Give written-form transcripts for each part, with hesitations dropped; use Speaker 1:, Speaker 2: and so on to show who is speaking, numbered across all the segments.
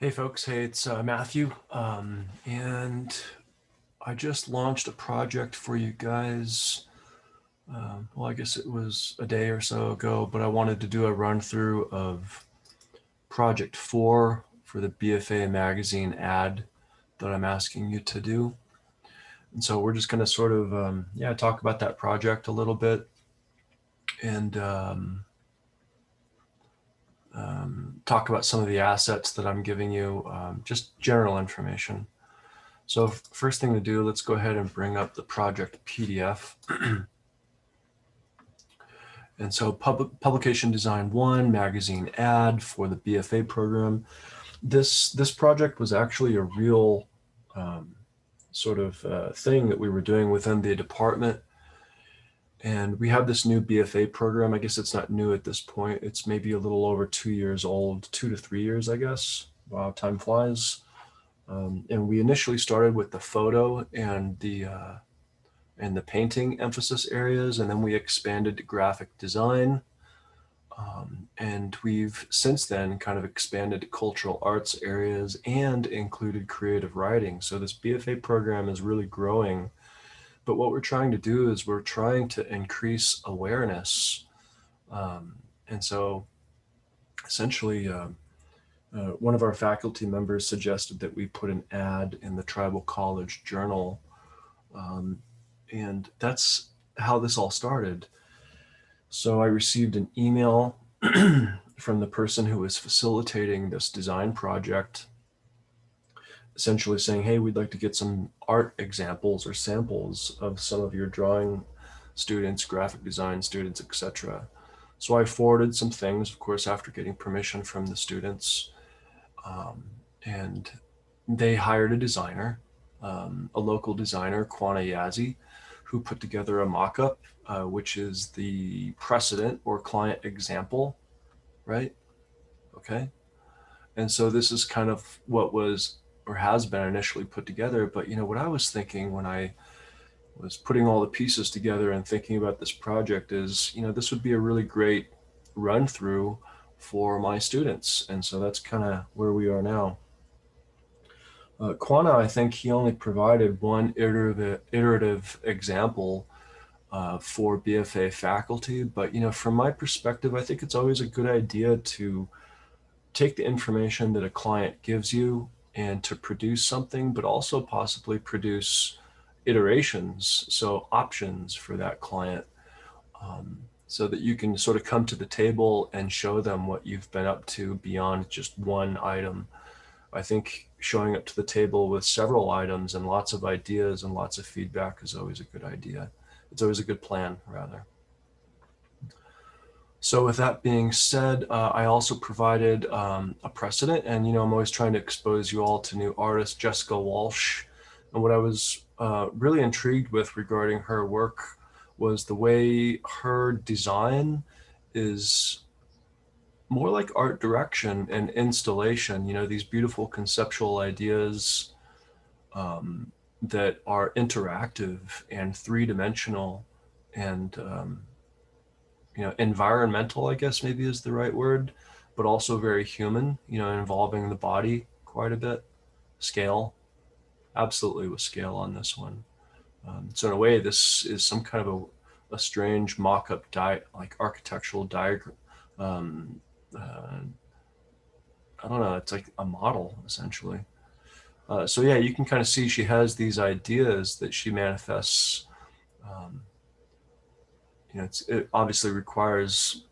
Speaker 1: Hey folks, hey, it's Matthew, and I just launched a project for you guys. Well, I guess it was a day or so ago, but I wanted to do a run through of project 4 for the BFA Magazine ad that I'm asking you to do. And so we're just going to sort of, talk about that project a little bit and talk about some of the assets that I'm giving you, just general information. So first thing to do, let's go ahead and bring up the project PDF. And so publication design 1, magazine ad for the BFA program. This project was actually a real sort of thing that we were doing within the department. And we have this new BFA program. I guess it's not new at this point. It's maybe a little over 2 years old, 2 to 3 years, I guess. Wow, time flies. And we initially started with the photo and the painting emphasis areas, and then we expanded to graphic design. And we've since then kind of expanded to cultural arts areas and included creative writing. So this BFA program is really growing. But what we're trying to do is we're trying to increase awareness. And so essentially, one of our faculty members suggested that we put an ad in the Tribal College Journal. And that's how this all started. So I received an email from the person who was facilitating this design project, essentially saying, hey, we'd like to get some art examples or samples of some of your drawing students, graphic design students, etc. So I forwarded some things, of course, after getting permission from the students. And they hired a designer, a local designer, Kwana Yazzie, who put together a mock-up, which is the precedent or client example, right? Okay. And so this is kind of what was or has been initially put together. But what I was thinking when I was putting all the pieces together and thinking about this project is, this would be a really great run through for my students. And so that's kind of where we are now. Quana, I think he only provided one iterative example for BFA faculty, but from my perspective, I think it's always a good idea to take the information that a client gives you and to produce something, but also possibly produce iterations, so options for that client, so that you can sort of come to the table and show them what you've been up to beyond just one item. I think showing up to the table with several items and lots of ideas and lots of feedback is always a good idea. It's always a good plan, rather. So with that being said, I also provided a precedent, and I'm always trying to expose you all to new artists, Jessica Walsh. And what I was really intrigued with regarding her work was the way her design is more like art direction and installation, these beautiful conceptual ideas that are interactive and three-dimensional and environmental, I guess maybe is the right word, but also very human, involving the body quite a bit. Scale, absolutely with scale on this one. So in a way, this is some kind of a strange mock-up like architectural diagram. I don't know, it's like a model essentially. So yeah, you can kind of see she has these ideas that she manifests. Um, it obviously requires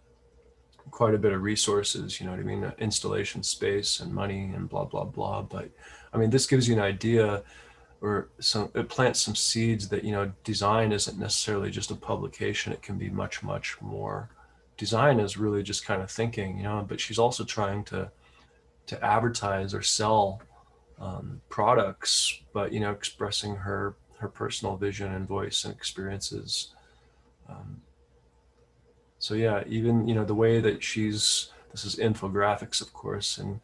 Speaker 1: quite a bit of resources, you know what I mean? Installation space and money and blah, blah, blah. But I mean, this gives you an idea, or it plants some seeds that, design isn't necessarily just a publication. It can be much, much more. Design is really just kind of thinking, but she's also trying to advertise or sell products, but, expressing her personal vision and voice and experiences. Um, So yeah, even, the way that this is infographics, of course, and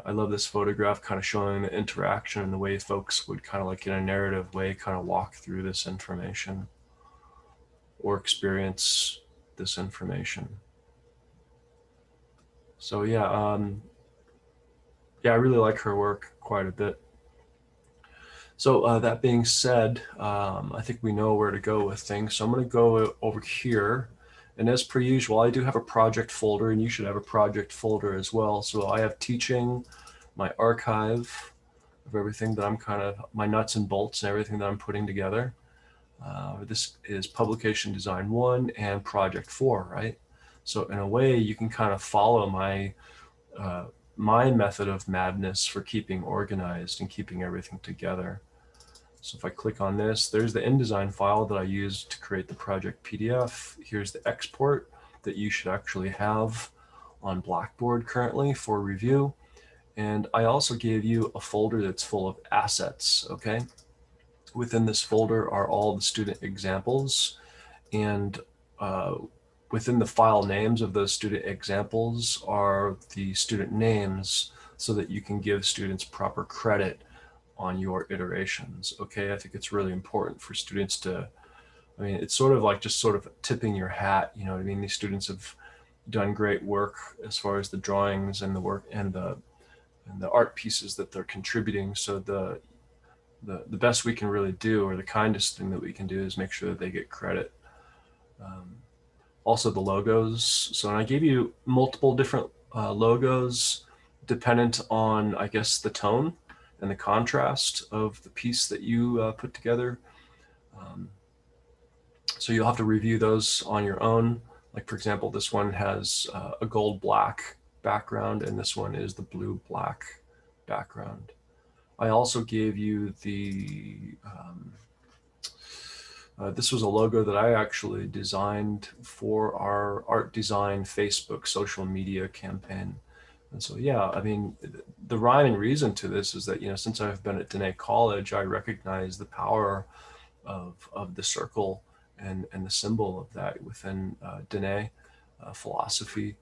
Speaker 1: I love this photograph kind of showing the interaction and the way folks would kind of like in a narrative way kind of walk through this information or experience this information. So yeah, yeah, I really like her work quite a bit. So that being said, I think we know where to go with things. So I'm going to go over here. And as per usual, I do have a project folder, and you should have a project folder as well. So I have teaching, my archive of everything that I'm kind of, my nuts and bolts and everything that I'm putting together. This is Publication Design 1 and Project 4, right? So in a way, you can kind of follow uh, my method of madness for keeping organized and keeping everything together. So if I click on this, there's the InDesign file that I used to create the project PDF. Here's the export that you should actually have on Blackboard currently for review. And I also gave you a folder that's full of assets, okay? Within this folder are all the student examples, and uh, within the file names of those student examples are the student names so that you can give students proper credit on your iterations. Okay, I think it's really important for students to, I mean, it's sort of like just sort of tipping your hat, you know what I mean? These students have done great work as far as the drawings and the work and the art pieces that they're contributing. So the best we can really do, or the kindest thing that we can do, is make sure that they get credit. Um, Also the logos. So I gave you multiple different logos dependent on, I guess, the tone and the contrast of the piece that you put together. Um, so you'll have to review those on your own. Like for example, this one has a gold black background, and this one is the blue black background. I also gave you this was a logo that I actually designed for our art design Facebook social media campaign. And so, yeah, I mean, the rhyme and reason to this is that, you know, since I've been at Dene College, I recognize the power of the circle and the symbol of that within Dene philosophy.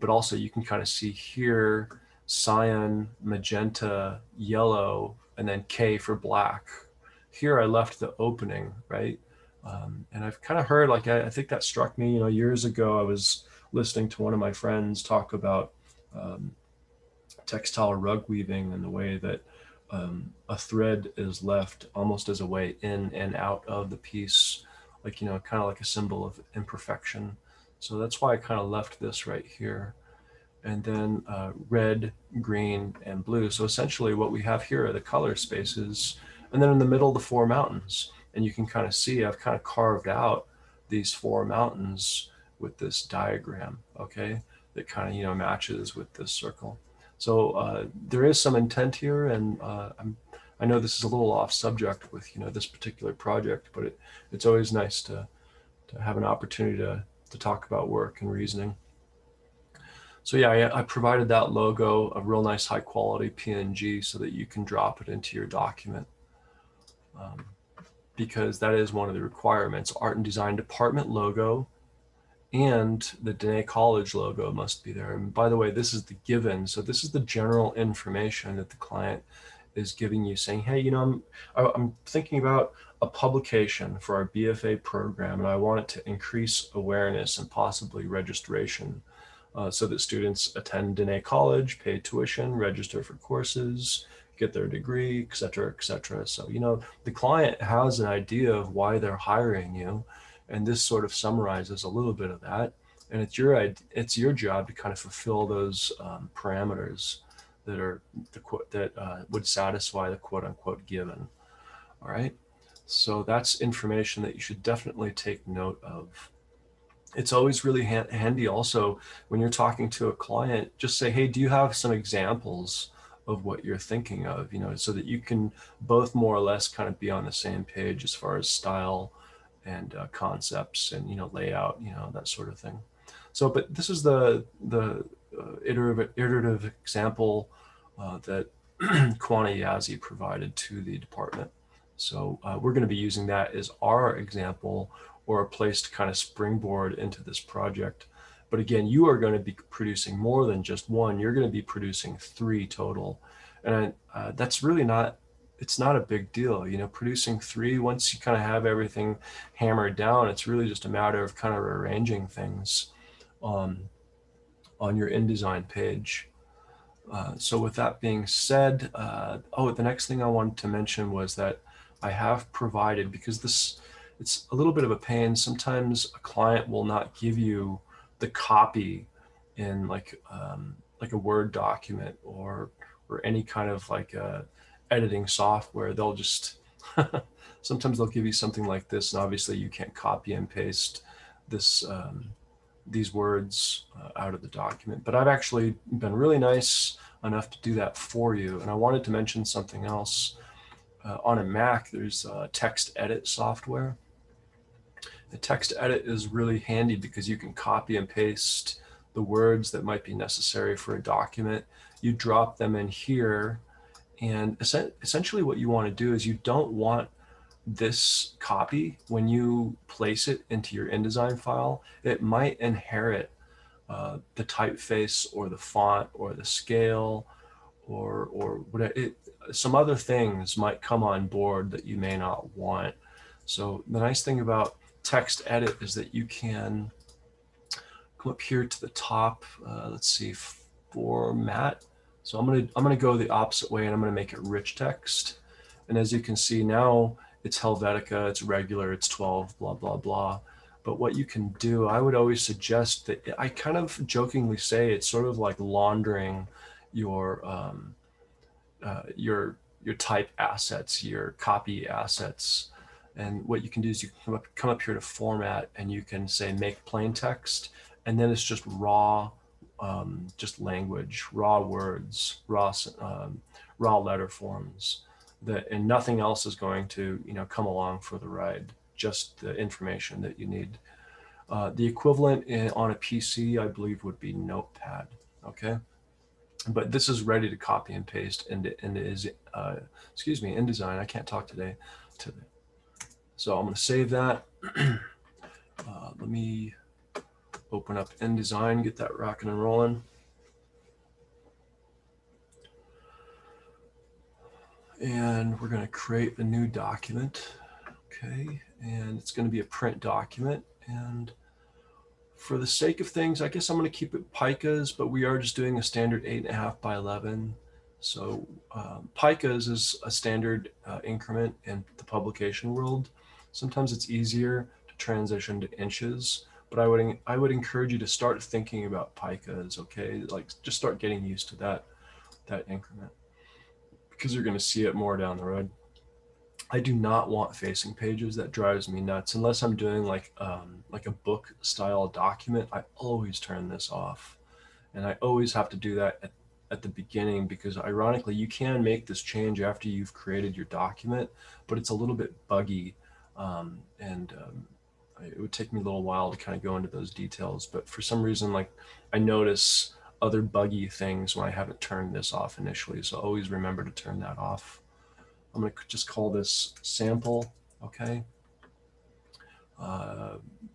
Speaker 1: But also you can kind of see here, cyan, magenta, yellow, and then K for black. Here I left the opening, right? And I've kind of heard, like, I think that struck me, you know, years ago, I was listening to one of my friends talk about um, textile rug weaving and the way that a thread is left almost as a way in and out of the piece, like, you know, kind of like a symbol of imperfection. So that's why I kind of left this right here. And then red, green, and blue. So essentially what we have here are the color spaces. And then in the middle, the four mountains. And you can kind of see I've kind of carved out these four mountains with this diagram, okay, that kind of, you know, matches with this circle. So there is some intent here, and I know this is a little off subject with, you know, this particular project, but it's always nice to have an opportunity to talk about work and reasoning. So yeah, I provided that logo, a real nice high quality PNG, so that you can drop it into your document. Because that is one of the requirements. Art and design department logo and the Dene College logo must be there. And by the way, this is the given. So this is the general information that the client is giving you, saying, hey, you know, I'm thinking about a publication for our BFA program, and I want it to increase awareness and possibly registration. So that students attend Dene College, pay tuition, register for courses, get their degree, et cetera, et cetera. So, you know, the client has an idea of why they're hiring you, and this sort of summarizes a little bit of that. And it's your job to kind of fulfill those parameters that are would satisfy the quote unquote given. All right. So that's information that you should definitely take note of. It's always really handy also when you're talking to a client, just say, hey, do you have some examples of what you're thinking of, you know, so that you can both more or less kind of be on the same page as far as style and concepts and, you know, layout, you know, that sort of thing. So, but this is the iterative example that Kwana Yazzie provided to the department. So we're going to be using that as our example, or a place to kind of springboard into this project. But again, you are going to be producing more than just one. You're going to be producing 3 total. And that's really not, it's not a big deal. You know, producing 3, once you kind of have everything hammered down, it's really just a matter of kind of arranging things on your InDesign page. So with that being said, oh, the next thing I wanted to mention was that I have provided, because it's a little bit of a pain. Sometimes a client will not give you the copy in like a Word document or any kind of like editing software. They'll just sometimes they'll give you something like this, and obviously you can't copy and paste this these words out of the document. But I've actually been really nice enough to do that for you. And I wanted to mention something else. On a Mac, there's text edit software. The text edit is really handy because you can copy and paste the words that might be necessary for a document. You drop them in here, and essentially what you want to do is you don't want this copy, when you place it into your InDesign file, it might inherit the typeface or the font or the scale or whatever. Some other things might come on board that you may not want. So the nice thing about text edit is that you can come up here to the top. Let's see, format. So I'm gonna go the opposite way, and I'm gonna make it rich text. And as you can see now, it's Helvetica, it's regular, it's 12, blah blah blah. But what you can do, I would always suggest that, I kind of jokingly say it's sort of like laundering your your type assets, your copy assets. And what you can do is you can come up here to format, and you can say make plain text, and then it's just raw, just language, raw words, raw letter forms, that, and nothing else is going to come along for the ride. Just the information that you need. The equivalent on a PC, I believe, would be Notepad. Okay. But this is ready to copy and paste into excuse me, InDesign. I can't talk today. So I'm going to save that. Let me open up InDesign, get that rocking and rolling. And we're going to create a new document. Okay, and it's going to be a print document. And for the sake of things, I guess I'm going to keep it picas, but we are just doing a standard 8.5 by 11. So picas is a standard increment in the publication world. Sometimes it's easier to transition to inches, but I would encourage you to start thinking about picas. Okay, like just start getting used to that increment, because you're going to see it more down the road. I do not want facing pages. That drives me nuts. Unless I'm doing like a book style document, I always turn this off. And I always have to do that at the beginning, because ironically, you can make this change after you've created your document, but it's a little bit buggy. It would take me a little while to kind of go into those details. But for some reason, like, I notice other buggy things when I haven't turned this off initially. So always remember to turn that off. I'm going to just call this sample, okay?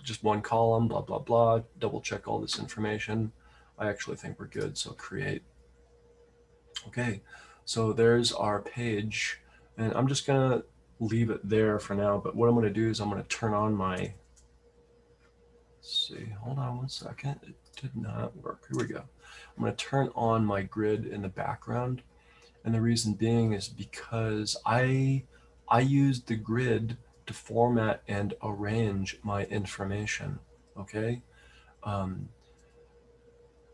Speaker 1: Just one column, blah, blah, blah. Double check all this information. I actually think we're good, so create. Okay, so there's our page, and I'm just going to leave it there for now. But what I'm going to do is I'm going to turn on my, let's see, hold on one second. It did not work. Here we go. I'm going to turn on my grid in the background. And the reason being is because I used the grid to format and arrange my information. Okay,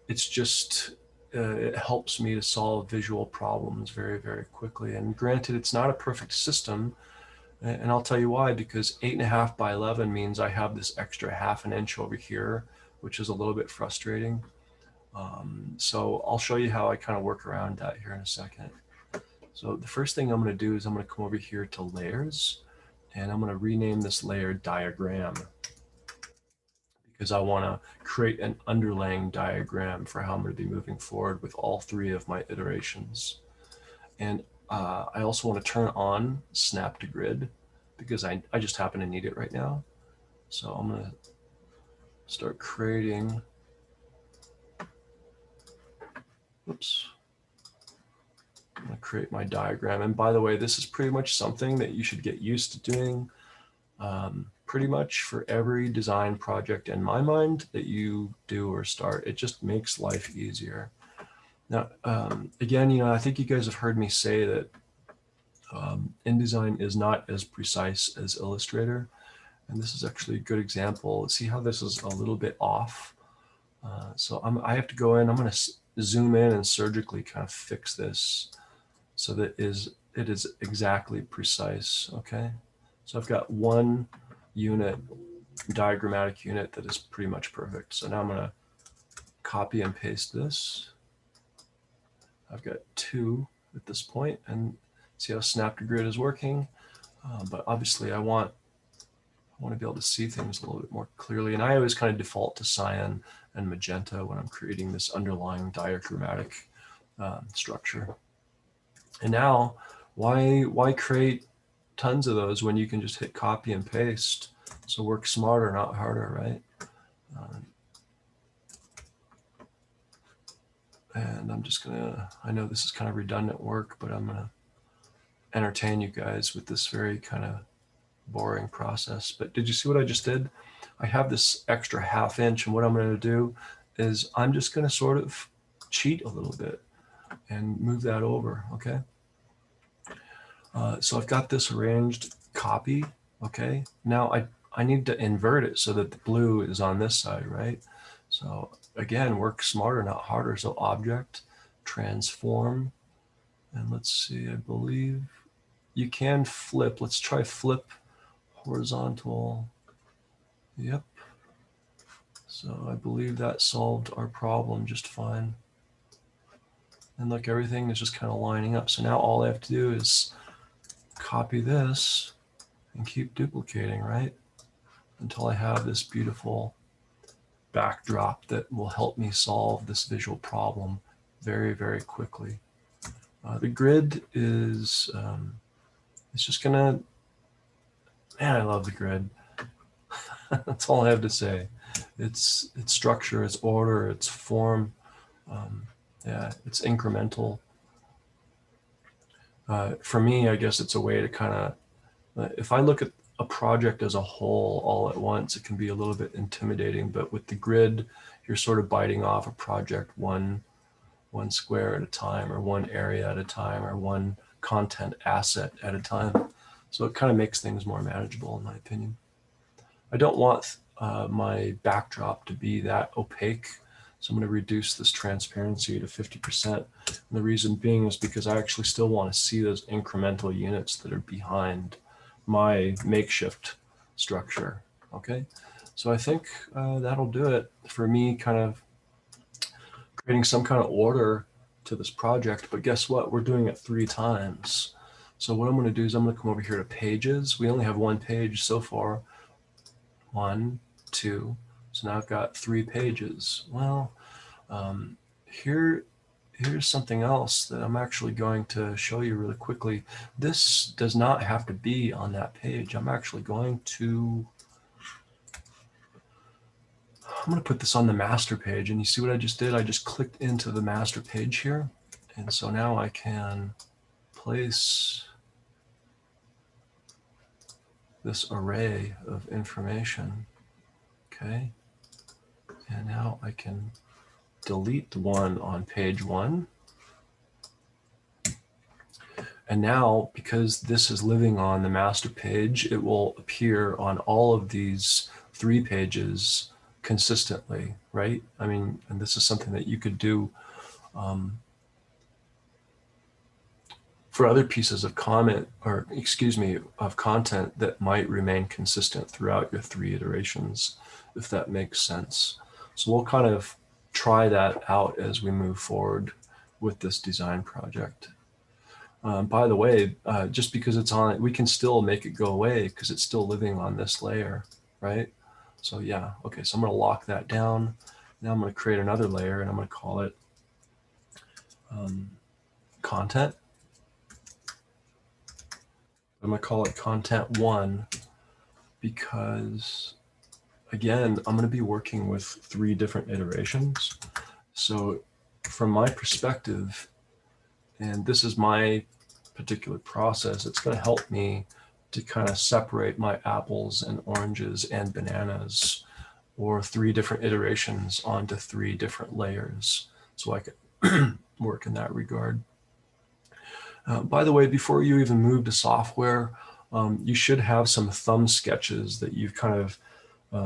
Speaker 1: it's just it helps me to solve visual problems very, very quickly. And granted, it's not a perfect system, and I'll tell you why. Because 8.5 by 11 means I have this extra ½ an inch over here, which is a little bit frustrating. So I'll show you how I kind of work around that here in a second. So the first thing I'm going to do is I'm going to come over here to layers, and I'm going to rename this layer diagram, because I want to create an underlying diagram for how I'm going to be moving forward with all 3 of my iterations. And I also want to turn on snap to grid, because I just happen to need it right now. So I'm going to start creating, oops. I'm going to create my diagram. And by the way, this is pretty much something that you should get used to doing pretty much for every design project in my mind that you do or start. It just makes life easier. Now, again, you know, I think you guys have heard me say that InDesign is not as precise as Illustrator. And this is actually a good example. See how this is a little bit off? So I have to go in, I'm going to zoom in and surgically kind of fix this so that it is exactly precise, okay? So I've got one unit, diagrammatic unit that is pretty much perfect. So now I'm going to copy and paste this. I've got two at this point, and see how snap to grid is working. But obviously I want to be able to see things a little bit more clearly. And I always kind of default to cyan and magenta when I'm creating this underlying diagrammatic structure. And now, why create tons of those when you can just hit copy and paste? So work smarter, not harder, right? And I'm just gonna, I know this is kind of redundant work, but I'm gonna entertain you guys with this very kind of boring process. But did you see what I just did? I have this extra ½ inch, and what I'm gonna do is I'm just gonna sort of cheat a little bit and move that over, okay? So I've got this arranged, copy, okay? Now I need to invert it so that the blue is on this side, right? So again, work smarter, not harder. So object, transform, and let's see, I believe you can flip. Let's try flip horizontal. Yep. So I believe that solved our problem just fine. And look, everything is just kind of lining up. So now all I have to do is copy this and keep duplicating, right? Until I have this beautiful backdrop that will help me solve this visual problem very, very quickly. The grid is, it's just gonna, man, I love the grid. That's all I have to say. It's structure, it's order, it's form. Yeah, it's incremental. For me, I guess it's a way to kind of, if I look at a project as a whole all at once, it can be a little bit intimidating, but with the grid, you're sort of biting off a project one square at a time, or one area at a time, or one content asset at a time. So it kind of makes things more manageable, in my opinion. I don't want my backdrop to be that opaque, so I'm going to reduce this transparency to 50%. And the reason being is because I actually still want to see those incremental units that are behind my makeshift structure. Okay, so I think that'll do it for me, kind of creating some kind of order to this project. But guess what? We're doing it 3 times. So what I'm going to do is I'm going to come over here to pages. We only have 1 page so far. 1, 2. So now I've got 3 pages. Well, here's something else that I'm actually going to show you really quickly. This does not have to be on that page. I'm actually going to, I'm going to put this on the master page, and you see what I just did? I just clicked into the master page here. And so now I can place this array of information. Okay. And now I can delete the one on page 1. And now, because this is living on the master page, it will appear on all of these 3 pages consistently, right? I mean, and this is something that you could do for other pieces of comment, or excuse me, of content that might remain consistent throughout your 3 iterations, if that makes sense. So we'll kind of try that out as we move forward with this design project. By the way, just because it's on it, we can still make it go away because it's still living on this layer, right? So yeah, okay, so I'm going to lock that down. Now I'm going to create another layer, and I'm going to call it content. I'm going to call it content 1 because, again, I'm going to be working with 3 different iterations. So from my perspective, and this is my particular process, it's going to help me to kind of separate my apples and oranges and bananas, or 3 different iterations onto 3 different layers. So I can work in that regard. By the way, before you even move to software, you should have some thumb sketches that you've kind of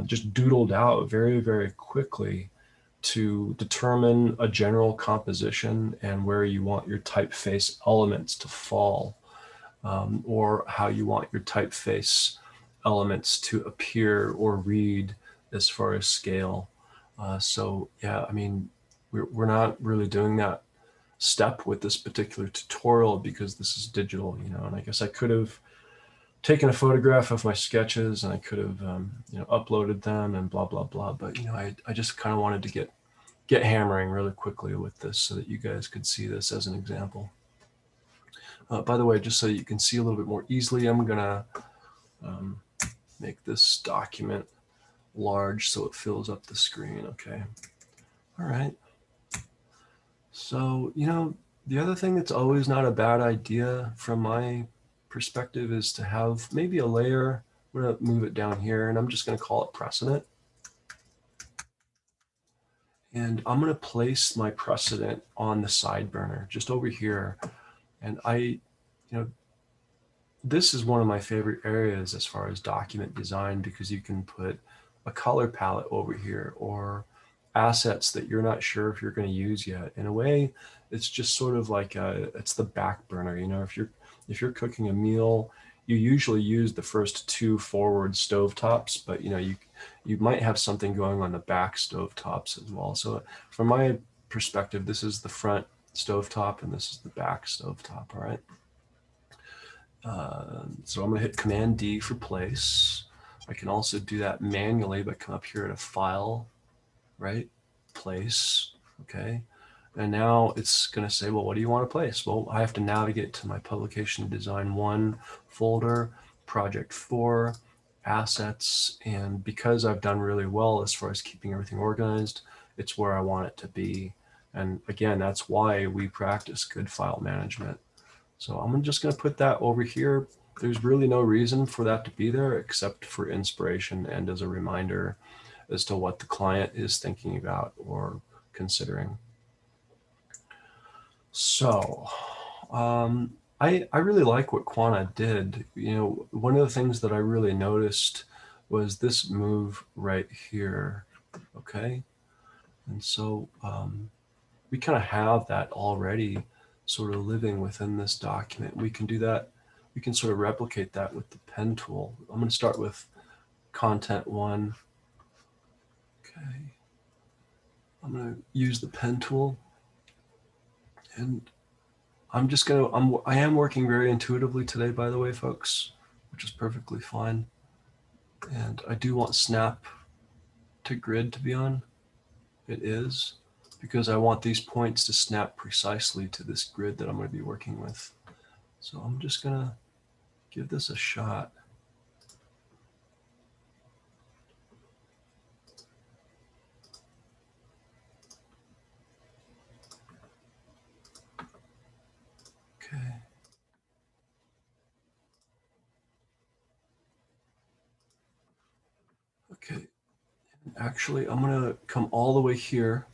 Speaker 1: just doodled out very, very quickly to determine a general composition and where you want your typeface elements to fall, or how you want your typeface elements to appear or read as far as scale. So yeah, I mean, we're not really doing that step with this particular tutorial because this is digital, you know, and I guess I could have taken a photograph of my sketches and I could have, you know, uploaded them and blah, blah, blah. But, you know, I just kind of wanted to get hammering really quickly with this so that you guys could see this as an example. By the way, just so you can see a little bit more easily, I'm gonna make this document large so it fills up the screen. Okay. All right. So, you know, the other thing that's always not a bad idea from my perspective is to have maybe a layer. I'm going to move it down here and I'm just going to call it precedent. And I'm going to place my precedent on the side burner just over here. And you know, this is one of my favorite areas as far as document design because you can put a color palette over here or assets that you're not sure if you're going to use yet. In a way, it's just sort of like it's the back burner. You know, if you're cooking a meal, you usually use the first two forward stovetops, but you know, you might have something going on the back stovetops as well. So from my perspective, this is the front stovetop and this is the back stovetop. All right. So I'm going to hit Command D for place. I can also do that manually by come up here to File, right? Place, okay. And now it's going to say, well, what do you want to place? Well, I have to navigate to my Publication Design 1 folder, Project 4, Assets, and because I've done really well as far as keeping everything organized, it's where I want it to be. And again, that's why we practice good file management. So I'm just going to put that over here. There's really no reason for that to be there except for inspiration and as a reminder as to what the client is thinking about or considering. So I really like what Quanta did. You know, one of the things that I really noticed was this move right here. Okay. And so we kind of have that already sort of living within this document. We can do that. We can sort of replicate that with the pen tool. I'm going to start with content 1. Okay. I'm going to use the pen tool and I'm just going to, I am working very intuitively today, by the way, folks, which is perfectly fine. And I do want snap to grid to be on. It is, because I want these points to snap precisely to this grid that I'm going to be working with. So I'm just going to give this a shot. Okay. Okay. Actually, I'm going to come all the way here.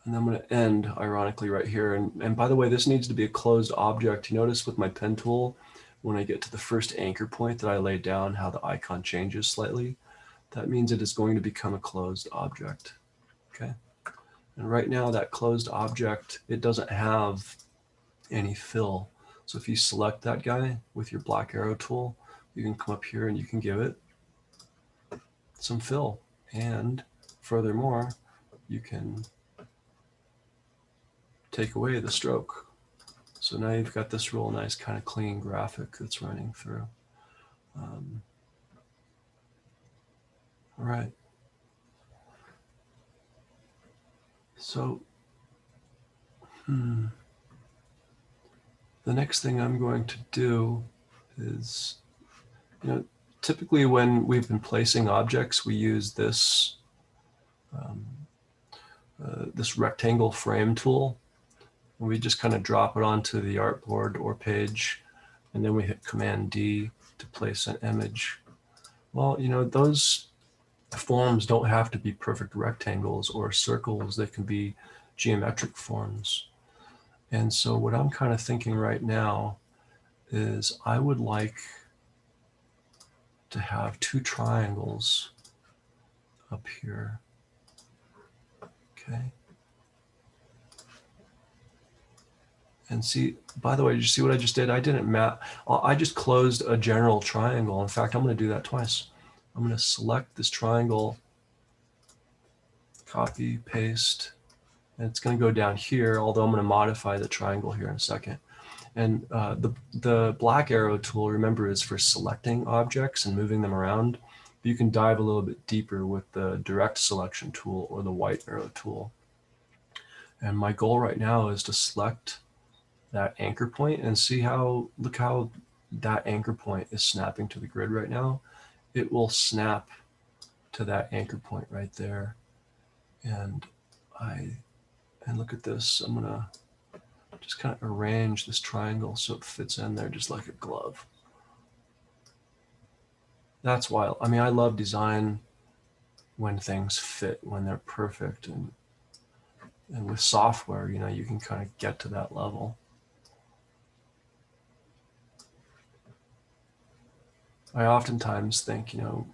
Speaker 1: And I'm going to end, ironically, right here. And by the way, this needs to be a closed object. You notice with my pen tool, when I get to the first anchor point that I laid down, how the icon changes slightly. That means it is going to become a closed object. Okay. And right now, that closed object, it doesn't have any fill. So if you select that guy with your black arrow tool, you can come up here and you can give it some fill. And furthermore, you can take away the stroke. So now you've got this real nice kind of clean graphic that's running through. All right. So the next thing I'm going to do is, you know, typically when we've been placing objects, we use this this rectangle frame tool. And we just kind of drop it onto the artboard or page, and then we hit Command D to place an image. Well, you know, those forms don't have to be perfect rectangles or circles. They can be geometric forms. And so what I'm kind of thinking right now is I would like to have two triangles up here. Okay. And see, by the way, did you see what I just did? I didn't map. I just closed a general triangle. In fact, I'm going to do that twice. I'm going to select this triangle, copy, paste, and it's going to go down here, although I'm going to modify the triangle here in a second. And the black arrow tool, remember, is for selecting objects and moving them around. But you can dive a little bit deeper with the direct selection tool or the white arrow tool. And my goal right now is to select that anchor point and see how, look how that anchor point is snapping to the grid right now. It will snap to that anchor point right there. And look at this, I'm gonna just kind of arrange this triangle so it fits in there just like a glove. That's why, I mean, I love design when things fit, when they're perfect, and with software, you know, you can kind of get to that level. I oftentimes think, you know,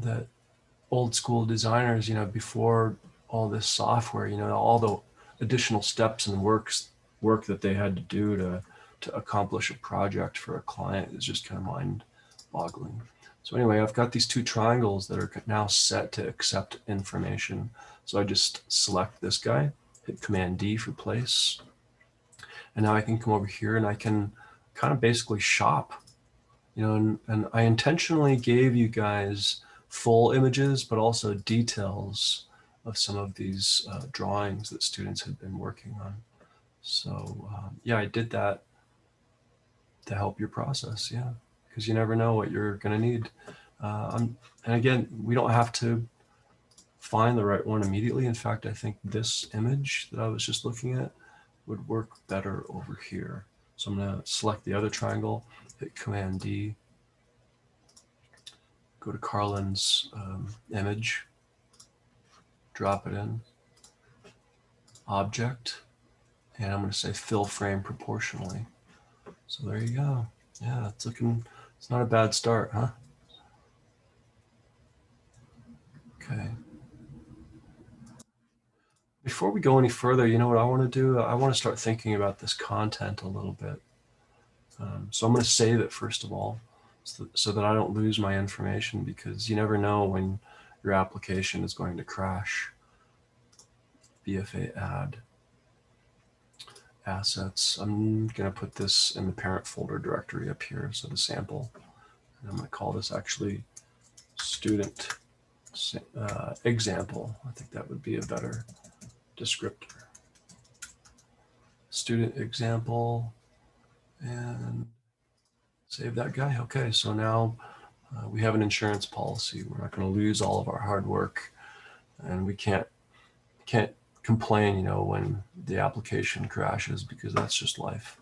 Speaker 1: that old school designers, you know, before all this software, you know, all the additional steps and work that they had to do to accomplish a project for a client is just kind of mind-boggling. So anyway, I've got these two triangles that are now set to accept information. So I just select this guy, hit Command D for place. And now I can come over here and I can kind of basically shop, you know, and I intentionally gave you guys full images, but also details of some of these drawings that students had been working on. So yeah, I did that to help your process, yeah, because you never know what you're gonna need. And again, we don't have to find the right one immediately. In fact, I think this image that I was just looking at would work better over here. So I'm gonna select the other triangle, hit Command D, go to Carlin's image, drop it in, object, and I'm going to say fill frame proportionally. So there you go. Yeah, it's looking, it's not a bad start, huh? Okay. Before we go any further, you know what I want to do? I want to start thinking about this content a little bit. So I'm going to save it first of all, so that I don't lose my information, because you never know when your application is going to crash. BFA add assets. I'm going to put this in the parent folder directory up here, so the sample. And I'm going to call this actually student example. I think that would be a better descriptor. Student example, and save that guy. Okay, so now we have an insurance policy. We're not going to lose all of our hard work, and we can't complain, you know, when the application crashes, because that's just life.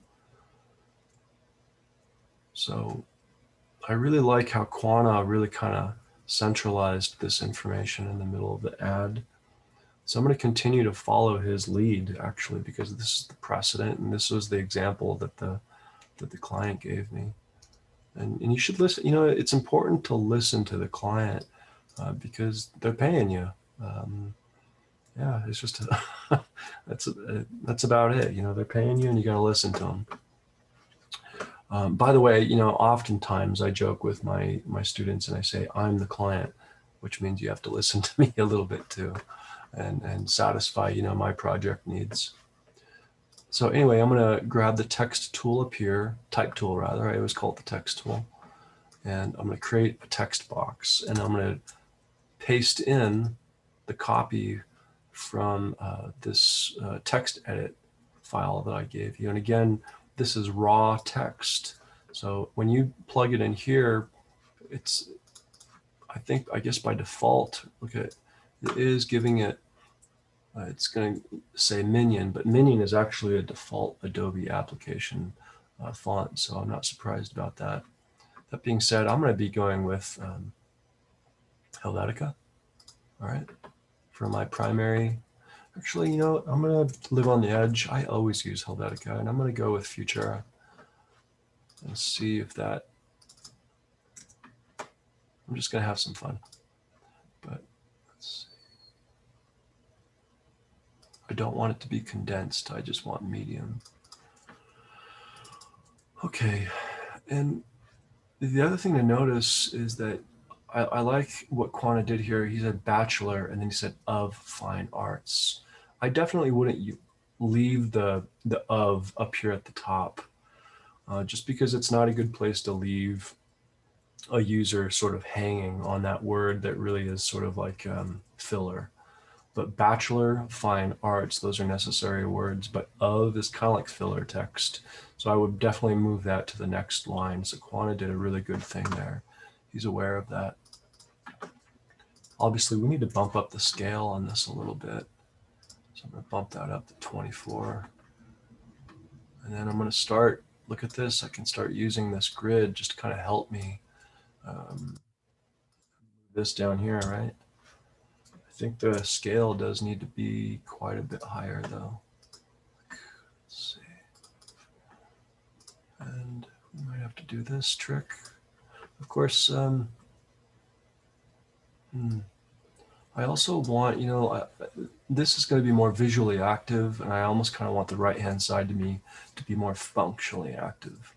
Speaker 1: So I really like how Quana really kind of centralized this information in the middle of the ad. So I'm going to continue to follow his lead, actually, because this is the precedent, and this was the example that the client gave me. And you should listen. You know, it's important to listen to the client because they're paying you. Yeah, it's just that's about it. You know, they're paying you, and you got to listen to them. By the way, you know, oftentimes I joke with my students and I say, I'm the client, which means you have to listen to me a little bit too, and satisfy, you know, my project needs. So anyway, I'm going to grab the text tool up here, type tool rather, I always call it the text tool. And I'm going to create a text box, and I'm going to paste in the copy from this text edit file that I gave you. And again, this is raw text. So when you plug it in here, it's, I guess by default, look at, it is giving it, it's going to say Minion, but Minion is actually a default Adobe application font. So I'm not surprised about that. That being said, I'm going to be going with Helvetica, all right, for my primary. Actually, you know, I'm going to live on the edge. I always use Helvetica, and I'm going to go with Futura and see if that, I'm just going to have some fun. But let's see. I don't want it to be condensed. I just want medium. Okay. And the other thing to notice is that I like what Quana did here. He said bachelor, and then he said of fine arts. I definitely wouldn't leave the of up here at the top, just because it's not a good place to leave a user sort of hanging on that word that really is sort of like filler. But bachelor, fine arts, those are necessary words, but of is kind of like filler text. So I would definitely move that to the next line. So Quana did a really good thing there. He's aware of that. Obviously, we need to bump up the scale on this a little bit. So I'm going to bump that up to 24. And then I'm going to start, look at this, I can start using this grid just to kind of help me. This down here, right? I think the scale does need to be quite a bit higher though. Let's see. And we might have to do this trick. Of course, I also want, you know, this is going to be more visually active, and I almost kind of want the right-hand side to be more functionally active.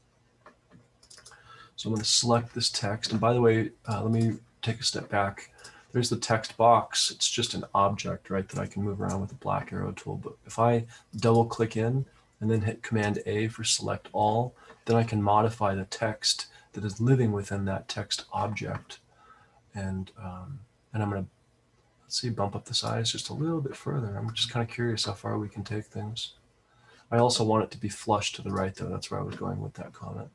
Speaker 1: So I'm going to select this text. And by the way, let me take a step back. There's the text box. It's just an object, right, that I can move around with the black arrow tool. But if I double click in and then hit Command A for select all, then I can modify the text that is living within that text object. And I'm going to, let's see, bump up the size just a little bit further. I'm just kind of curious how far we can take things. I also want it to be flush to the right, though. That's where I was going with that comment.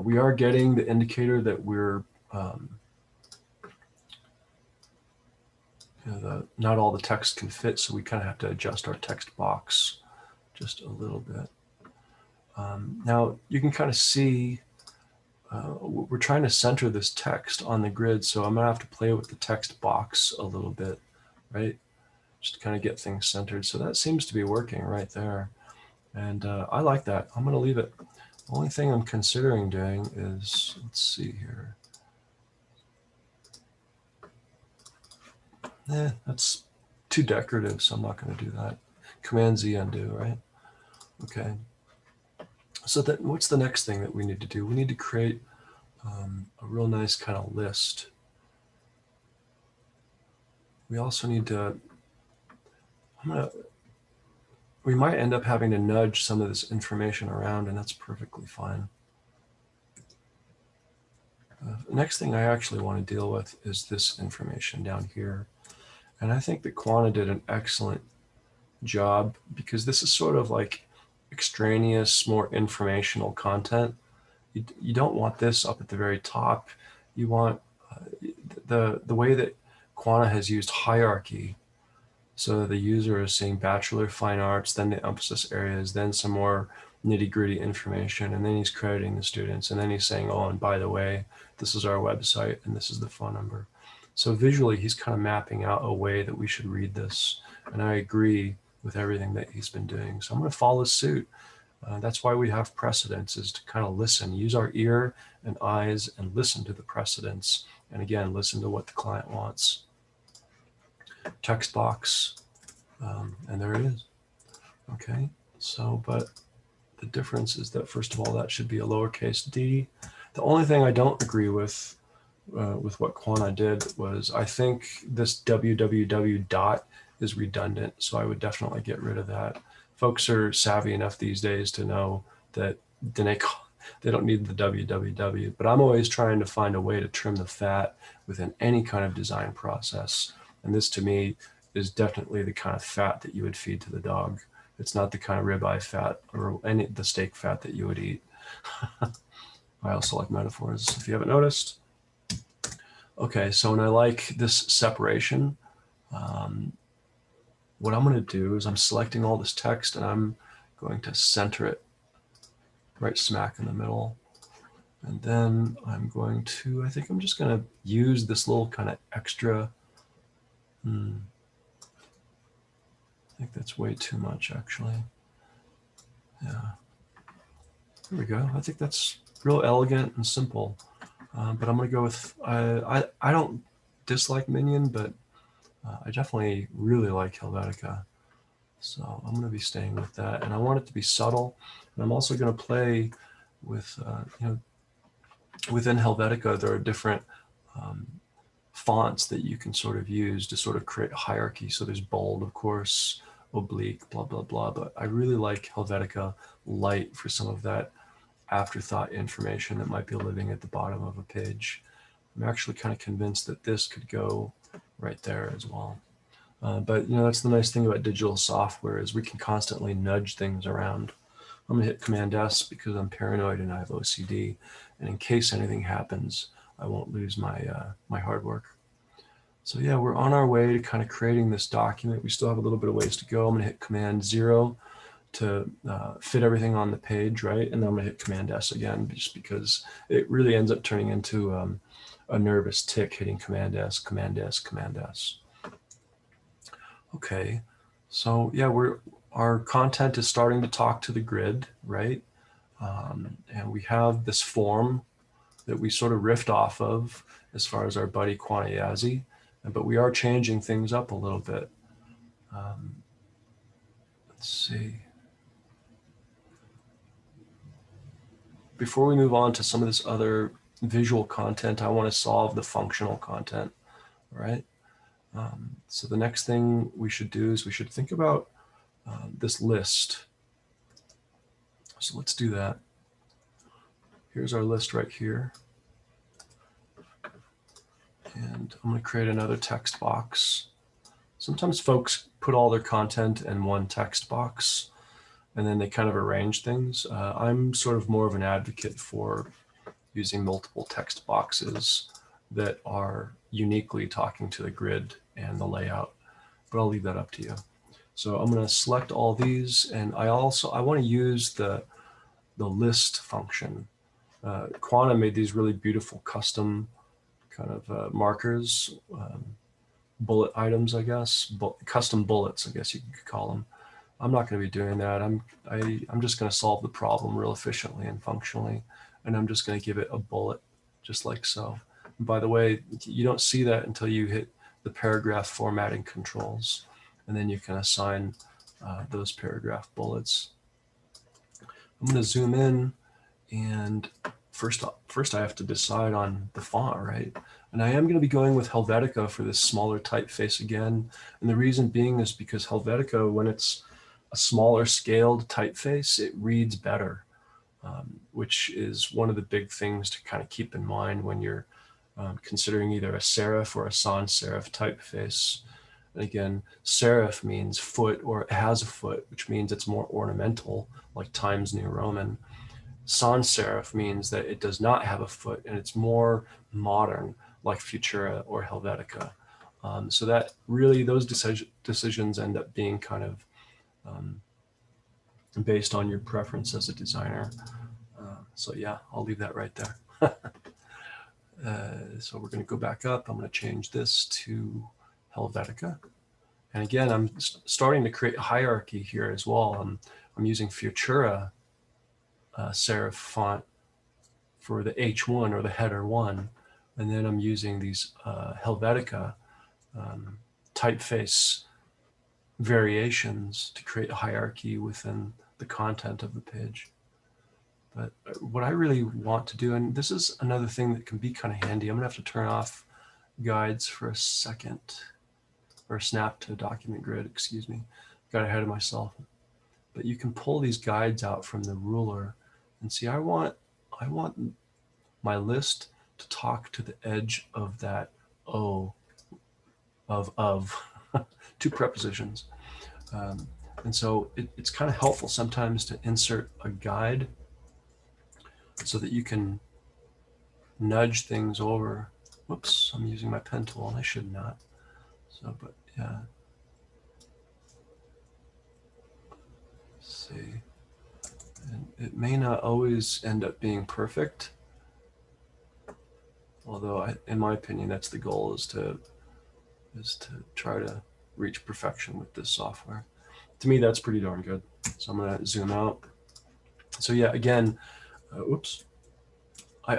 Speaker 1: We are getting the indicator that we're, you know, not all the text can fit, so we kind of have to adjust our text box just a little bit. Now, you can kind of see we're trying to center this text on the grid, so I'm going to have to play with the text box a little bit, right? Just to kind of get things centered. So that seems to be working right there. And I like that. I'm going to leave it. The only thing I'm considering doing is, let's see here. That's too decorative, so I'm not going to do that. Command Z undo, right? Okay. So that, what's the next thing that we need to do? We need to create a real nice kind of list. We also need to, we might end up having to nudge some of this information around, and that's perfectly fine. The next thing I actually want to deal with is this information down here. And I think that Quana did an excellent job, because this is sort of like extraneous, more informational content. You don't want this up at the very top. You want the way that Quana has used hierarchy. So the user is seeing bachelor fine arts, then the emphasis areas, then some more nitty gritty information, and then he's crediting the students, and then he's saying, oh, and by the way, this is our website, and this is the phone number. So visually, he's kind of mapping out a way that we should read this, and I agree with everything that he's been doing. So I'm going to follow suit. That's why we have precedents, is to kind of listen, use our ear and eyes and listen to the precedents. And again, listen to what the client wants. Text box, and there it is. Okay, so, but the difference is that, first of all, that should be a lowercase d. The only thing I don't agree with what Quana did was, I think this www dot is redundant, so I would definitely get rid of that. Folks are savvy enough these days to know that they don't need the www, but I'm always trying to find a way to trim the fat within any kind of design process. And this, to me, is definitely the kind of fat that you would feed to the dog. It's not the kind of ribeye fat or the steak fat that you would eat. I also like metaphors, if you haven't noticed. Okay, so when I like this separation, what I'm going to do is I'm selecting all this text, and I'm going to center it right smack in the middle. And then I'm going to, I think I'm just going to use this little kind of extra I think that's way too much, actually. Yeah. There we go. I think that's real elegant and simple. But I'm going to go with, I don't dislike Minion, but I definitely really like Helvetica. So I'm going to be staying with that. And I want it to be subtle. And I'm also going to play with, you know, within Helvetica, there are different fonts that you can sort of use to sort of create a hierarchy. So there's bold, of course, oblique, blah, blah, blah. But I really like Helvetica Light for some of that afterthought information that might be living at the bottom of a page. I'm actually kind of convinced that this could go right there as well. But you know, that's the nice thing about digital software is we can constantly nudge things around. I'm gonna hit Command S because I'm paranoid and I have OCD, and in case anything happens, I won't lose my my hard work. So yeah, we're on our way to kind of creating this document. We still have a little bit of ways to go. I'm gonna hit Command 0 to fit everything on the page, right? And then I'm gonna hit Command S again, just because it really ends up turning into a nervous tick hitting Command S, Command S, Command S. Okay, so yeah, our content is starting to talk to the grid, right? And we have this form that we sort of riffed off of as far as our buddy Quantiazzi, but we are changing things up a little bit. Let's see. Before we move on to some of this other visual content, I want to solve the functional content, right? So the next thing we should do is we should think about this list. So let's do that. Here's our list right here. And I'm going to create another text box. Sometimes folks put all their content in one text box and then they kind of arrange things. I'm sort of more of an advocate for using multiple text boxes that are uniquely talking to the grid and the layout, but I'll leave that up to you. So I'm going to select all these, and I want to use the list function. Quanta made these really beautiful custom kind of markers, bullet items, I guess, custom bullets, I guess you could call them. I'm not going to be doing that. I'm just going to solve the problem real efficiently and functionally, and I'm just going to give it a bullet, just like so. And by the way, you don't see that until you hit the paragraph formatting controls, and then you can assign those paragraph bullets. I'm going to zoom in, and first I have to decide on the font, right? And I am going to be going with Helvetica for this smaller typeface again. And the reason being is because Helvetica, when it's a smaller scaled typeface, it reads better, which is one of the big things to kind of keep in mind when you're considering either a serif or a sans serif typeface. And again, serif means foot, or it has a foot, which means it's more ornamental, like Times New Roman. Sans serif means that it does not have a foot and it's more modern, like Futura or Helvetica. So that really, those decisions end up being kind of based on your preference as a designer. So yeah, I'll leave that right there. So we're going to go back up. I'm going to change this to Helvetica. And again, I'm starting to create a hierarchy here as well. I'm using Futura serif font for the H1 or the header 1. And then I'm using these Helvetica typeface variations to create a hierarchy within the content of the page. But what I really want to do, and this is another thing that can be kind of handy, I'm gonna have to turn off guides for a second, or snap to document grid, excuse me, got ahead of myself. But you can pull these guides out from the ruler and see, I want my list to talk to the edge of that O of two prepositions. And so it's kind of helpful sometimes to insert a guide so that you can nudge things over. Whoops, I'm using my pen tool and I should not. So, but yeah. Let's see. And it may not always end up being perfect. Although in my opinion, that's the goal, is to try to reach perfection with this software. To me, that's pretty darn good. So I'm going to zoom out. So yeah, again, oops, I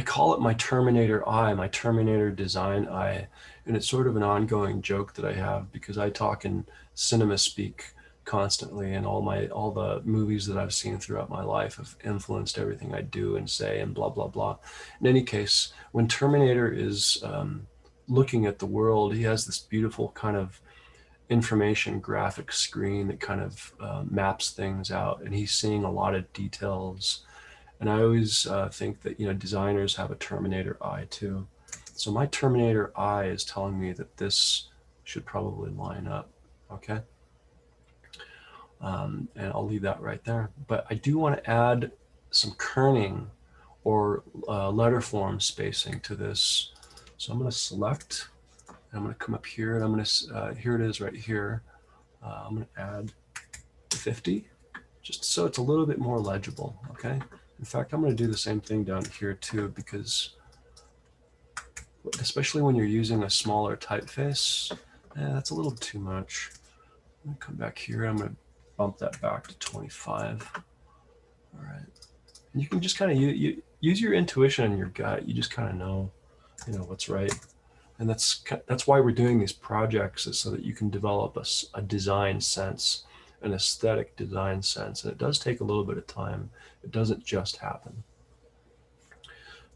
Speaker 1: call it my Terminator eye, my Terminator design eye, and it's sort of an ongoing joke that I have because I talk in cinema speak constantly, and all the movies that I've seen throughout my life have influenced everything I do and say and blah blah blah. In any case, when Terminator is looking at the world, he has this beautiful kind of information graphic screen that kind of maps things out, and he's seeing a lot of details. And I always think that, you know, designers have a Terminator eye too. So my Terminator eye is telling me that this should probably line up. Okay. And I'll leave that right there. But I do want to add some kerning or letter form spacing to this. So I'm going to select, and I'm going to come up here, and I'm going to, here it is right here. I'm going to add 50, just so it's a little bit more legible, okay? In fact, I'm going to do the same thing down here too, because especially when you're using a smaller typeface, that's a little too much. I'm going to come back here. I'm going to bump that back to 25. All right. And you can just kind of use your intuition and your gut. You just kind of know, you know, what's right. And that's why we're doing these projects, is so that you can develop a design sense, an aesthetic design sense. And it does take a little bit of time. It doesn't just happen.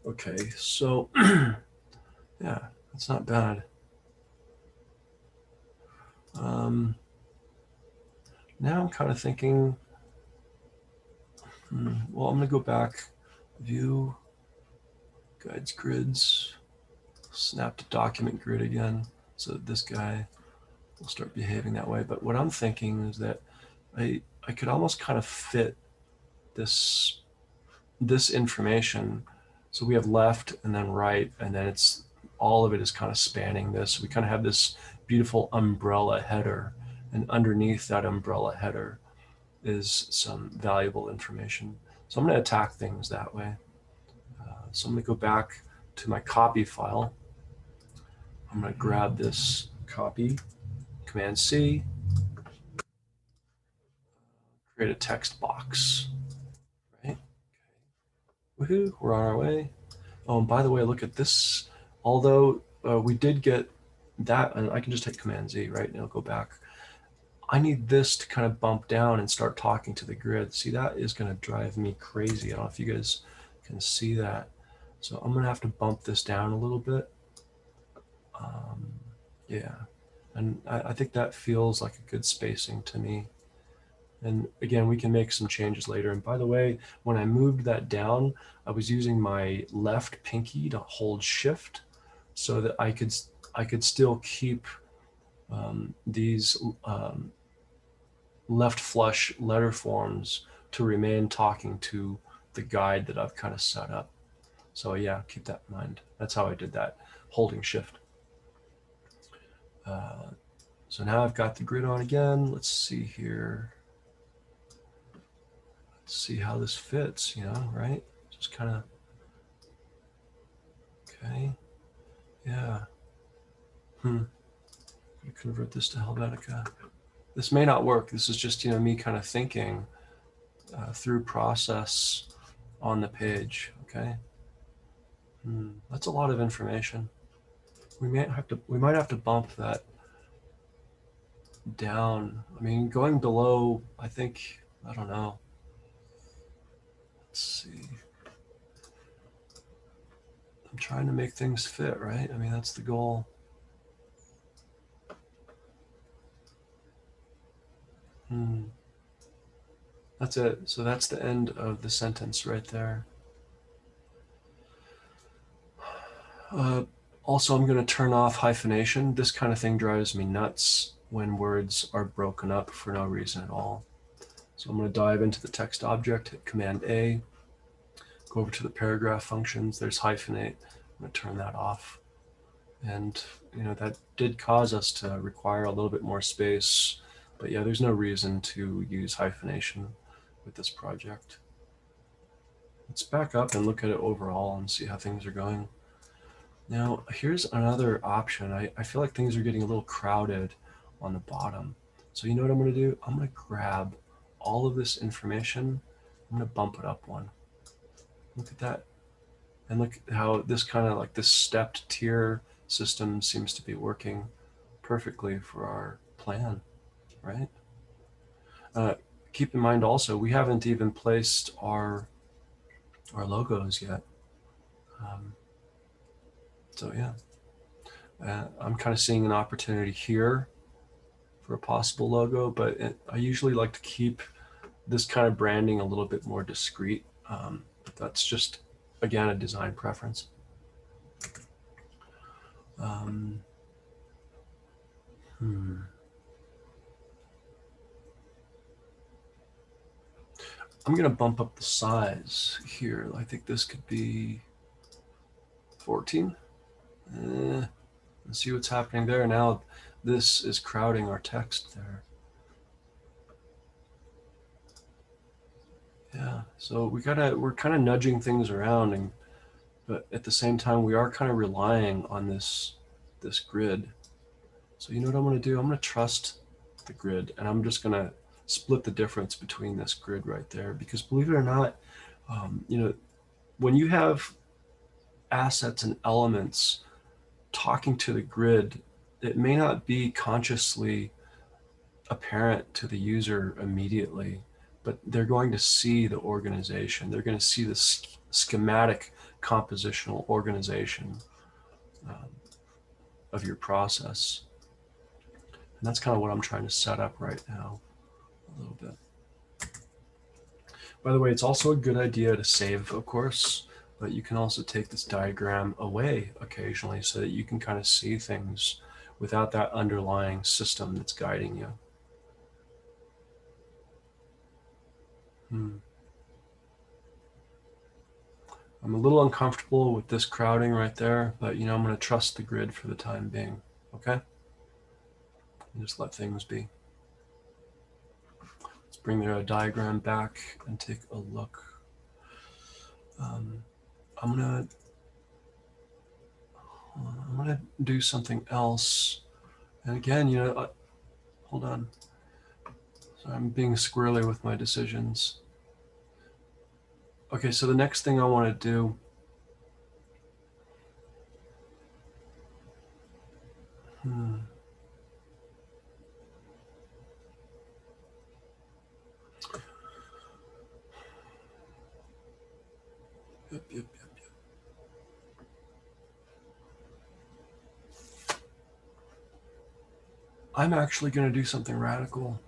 Speaker 1: Okay, so yeah, that's not bad. Now I'm kind of thinking, well, I'm going to go back, view, guides, grids, snap to document grid again, so that this guy will start behaving that way. But what I'm thinking is that I could almost kind of fit this information. So we have left and then right, and then it's all of it is kind of spanning this. We kind of have this beautiful umbrella header, and underneath that umbrella header is some valuable information. So I'm going to attack things that way. So I'm going to go back to my copy file. I'm going to grab this copy, Command C, create a text box. Right? Woohoo, we're on our way. Oh, and by the way, look at this. Although we did get that, and I can just hit Command Z, right? And it'll go back. I need this to kind of bump down and start talking to the grid. See, that is going to drive me crazy. I don't know if you guys can see that. So I'm going to have to bump this down a little bit. Yeah, and I think that feels like a good spacing to me. And again, we can make some changes later. And by the way, when I moved that down, I was using my left pinky to hold shift so that I could still keep these left flush letter forms to remain talking to the guide that I've kind of set up. So yeah, keep that in mind. That's how I did that, holding shift. So now I've got the grid on again. Let's see here. Let's see how this fits, you know, right? Just kind of, okay. Yeah. Convert this to Helvetica. This may not work. This is just, you know, me kind of thinking through process on the page, okay? That's a lot of information. We might have to bump that down. I mean, going below, I think, I don't know. Let's see. I'm trying to make things fit, right? I mean, that's the goal. That's it. So that's the end of the sentence right there. Also, I'm going to turn off hyphenation. This kind of thing drives me nuts when words are broken up for no reason at all. So I'm going to dive into the text object, hit Command A, go over to the paragraph functions. There's hyphenate. I'm going to turn that off. And, you know, that did cause us to require a little bit more space. But yeah, there's no reason to use hyphenation with this project. Let's back up and look at it overall and see how things are going. Now, here's another option. I feel like things are getting a little crowded on the bottom. So you know what I'm going to do? I'm going to grab all of this information. I'm going to bump it up one. Look at that. And look how this kind of like this stepped tier system seems to be working perfectly for our plan, right? Keep in mind also, we haven't even placed our logos yet. So yeah, I'm kind of seeing an opportunity here for a possible logo, but I usually like to keep this kind of branding a little bit more discreet. That's just, again, a design preference. I'm going to bump up the size here. I think this could be 14. Let's see what's happening there. Now this is crowding our text there. Yeah, so we're kind of nudging things around, but at the same time we are kind of relying on this grid. So you know what I'm going to do? I'm going to trust the grid, and I'm just going to split the difference between this grid right there, because believe it or not, you know, when you have assets and elements talking to the grid, it may not be consciously apparent to the user immediately, but they're going to see the organization. They're going to see the schematic compositional organization of your process. And that's kind of what I'm trying to set up right now a little bit. By the way, it's also a good idea to save, of course, but you can also take this diagram away occasionally so that you can kind of see things without that underlying system that's guiding you. I'm a little uncomfortable with this crowding right there, but you know, I'm going to trust the grid for the time being. Okay? And just let things be. Let's bring the diagram back and take a look. I'm gonna do something else. And again, you know, hold on. So I'm being squirrely with my decisions. Okay, so the next thing I want to do. Yep. I'm actually going to do something radical,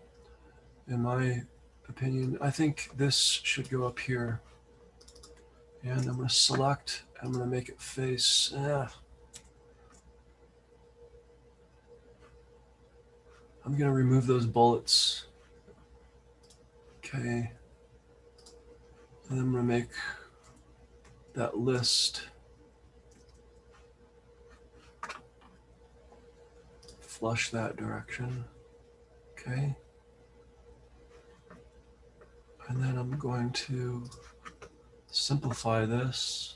Speaker 1: in my opinion. I think this should go up here. And I'm going to select, I'm going to make it face. I'm going to remove those bullets. Okay. And I'm going to make that list flush that direction. Okay. And then I'm going to simplify this.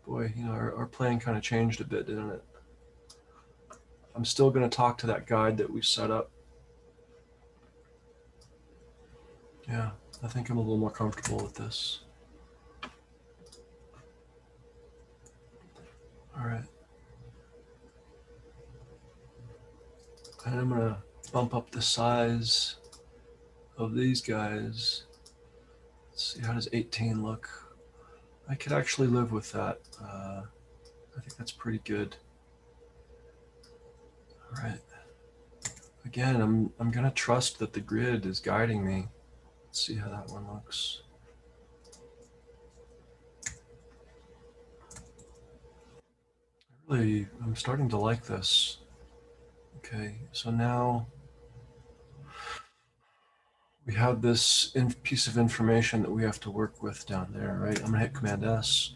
Speaker 1: Boy, you know, our plan kind of changed a bit, didn't it? I'm still going to talk to that guide that we set up. Yeah, I think I'm a little more comfortable with this. All right. And I'm going to bump up the size of these guys. Let's see, how does 18 look? I could actually live with that. I think that's pretty good. All right. Again, I'm going to trust that the grid is guiding me. Let's see how that one looks. I'm starting to like this. Okay, so now we have this piece of information that we have to work with down there, right? I'm gonna hit Command S,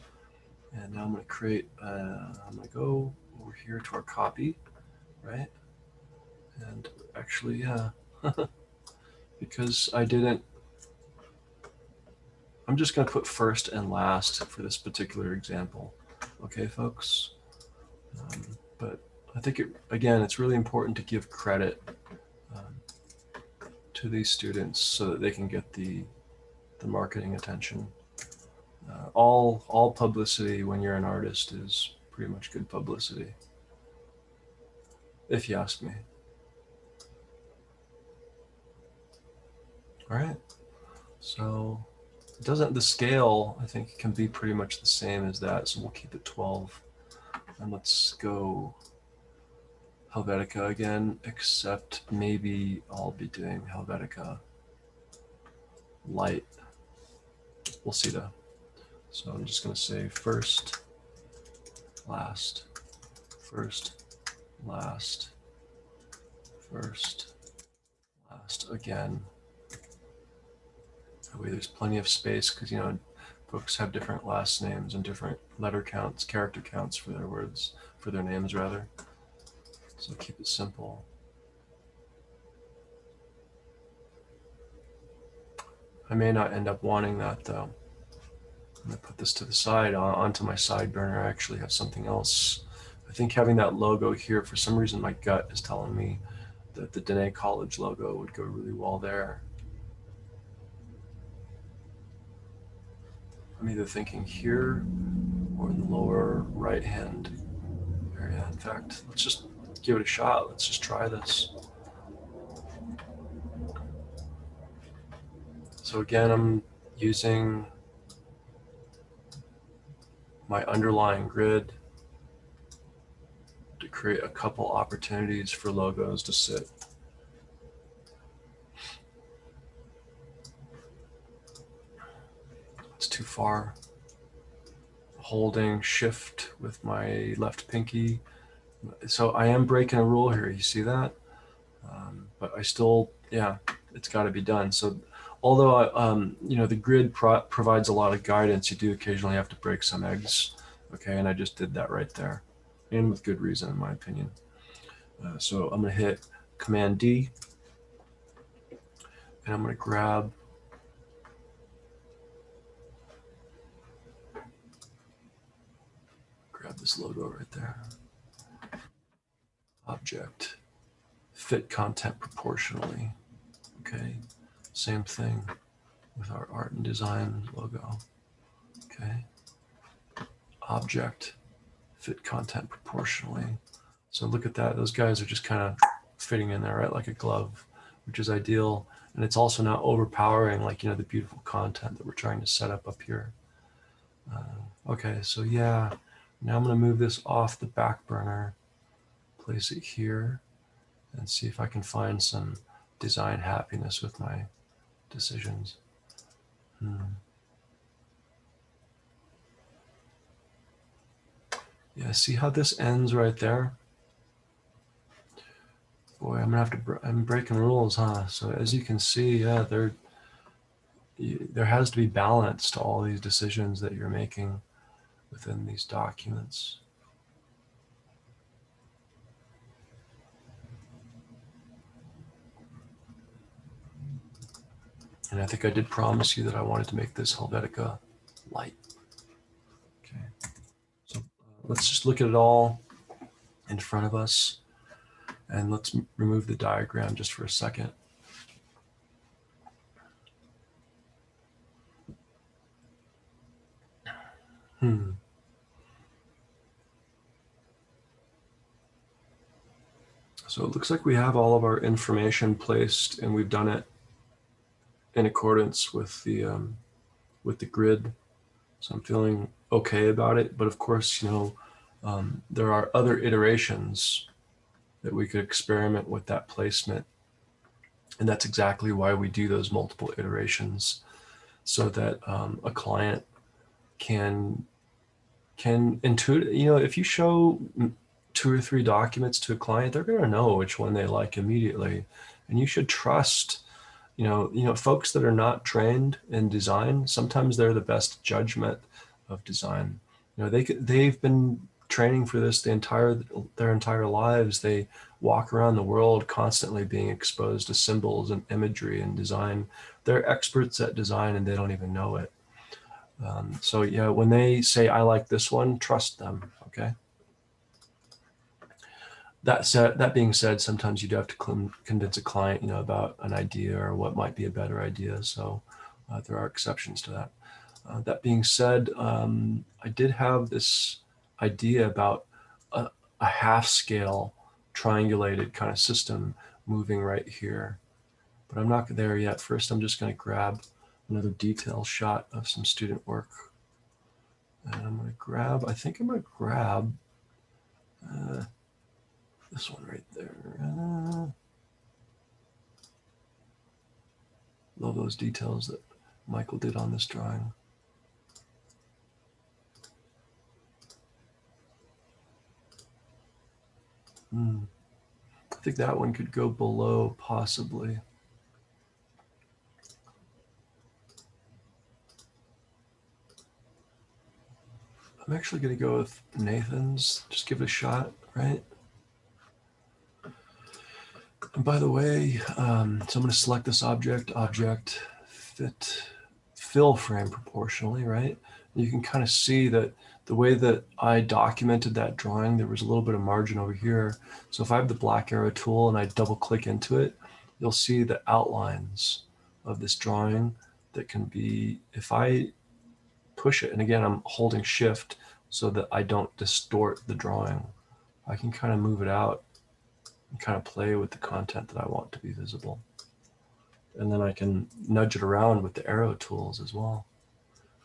Speaker 1: and now I'm gonna create, I'm gonna go over here to our copy, right? And actually, yeah, because I didn't, I'm just gonna put first and last for this particular example. Okay, folks? But I think, again, it's really important to give credit to these students so that they can get the marketing attention. All publicity when you're an artist is pretty much good publicity, if you ask me. All right, so it doesn't, the scale I think can be pretty much the same as that, so we'll keep it 12. And let's go Helvetica again, except maybe I'll be doing Helvetica light. We'll see though. So I'm just going to say first, last, first, last, first, last again. That way there's plenty of space, because, you know, folks have different last names and different letter counts, character counts for their words, for their names rather. So keep it simple. I may not end up wanting that though. I'm going to put this to the side, onto my side burner. I actually have something else. I think having that logo here, for some reason my gut is telling me that the Dene College logo would go really well there. I'm either thinking here or in the lower right hand area. In fact, let's just give it a shot. Let's just try this. So again, I'm using my underlying grid to create a couple opportunities for logos to sit. It's too far. Holding shift with my left pinky. So I am breaking a rule here, you see that? But I still, yeah, it's got to be done. So although, you know, the grid provides a lot of guidance, you do occasionally have to break some eggs. Okay, and I just did that right there. And with good reason, in my opinion. So I'm going to hit Command D. And I'm going to grab this logo right there. Object. Fit content proportionally. Okay, same thing with our art and design logo. Okay, object, fit content proportionally. So look at that, those guys are just kind of fitting in there, right, like a glove, which is ideal. And it's also not overpowering, like, you know, the beautiful content that we're trying to set up here. Okay, so yeah, now I'm going to move this off the back burner, place it here, and see if I can find some design happiness with my decisions. Yeah, see how this ends right there? Boy, I'm gonna have to, I'm breaking rules, huh? So as you can see, yeah, there has to be balance to all these decisions that you're making within these documents. And I think I did promise you that I wanted to make this Helvetica light. Okay, so let's just look at it all in front of us, and let's remove the diagram just for a second. So it looks like we have all of our information placed, and we've done it in accordance with the grid. So I'm feeling okay about it. But of course, you know, there are other iterations that we could experiment with that placement. And that's exactly why we do those multiple iterations, so that a client can intuit, you know, if you show 2 or 3 documents to a client, they're going to know which one they like immediately. And you should trust, you know, folks that are not trained in design, sometimes they're the best judgment of design. You know, they've been training for this their entire lives. They walk around the world constantly being exposed to symbols and imagery and design. They're experts at design and they don't even know it. So yeah, when they say, I like this one, trust them, okay? That being said, sometimes you do have to convince a client, about an idea or what might be a better idea. So there are exceptions to that. That being said, I did have this idea about a half scale triangulated kind of system moving right here, but I'm not there yet. First, I'm just going to grab another detail shot of some student work. And I'm going to grab, I think I'm going to grab this one right there. Love those details that Michael did on this drawing. I think that one could go below, possibly. I'm actually going to go with Nathan's. Just give it a shot, right? And by the way, so I'm going to select this object, fit, fill frame proportionally, right? And you can kind of see that the way that I documented that drawing, there was a little bit of margin over here. So if I have the black arrow tool and I double click into it, you'll see the outlines of this drawing that can be, if I push it, and again, I'm holding shift so that I don't distort the drawing, I can kind of move it out and kind of play with the content that I want to be visible. And then I can nudge it around with the arrow tools as well.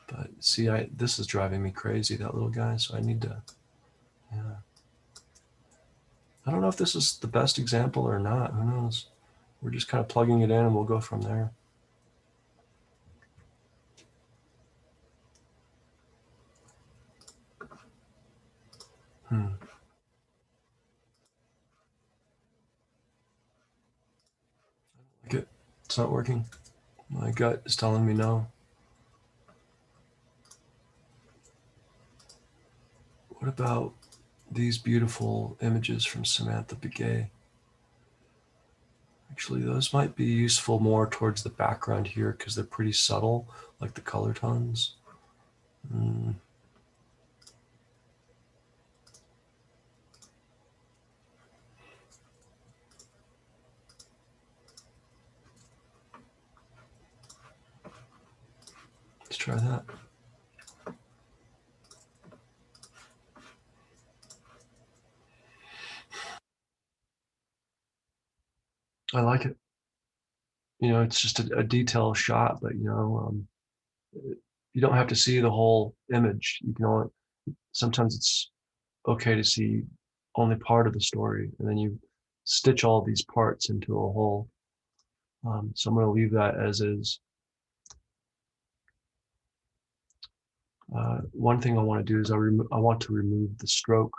Speaker 1: But see, this is driving me crazy, that little guy, so I need to, yeah. I don't know if this is the best example or not, who knows? We're just kind of plugging it in and we'll go from there. Like it. It's not working. My gut is telling me no. What about these beautiful images from Samantha Begay? Actually, those might be useful more towards the background here because they're pretty subtle, like the color tones. Let's try that. I like it. It's just a detail shot, but you don't have to see the whole image. You can only, sometimes it's okay to see only part of the story, and then you stitch all these parts into a whole. So I'm going to leave that as is. One thing I want to do is I want to remove the stroke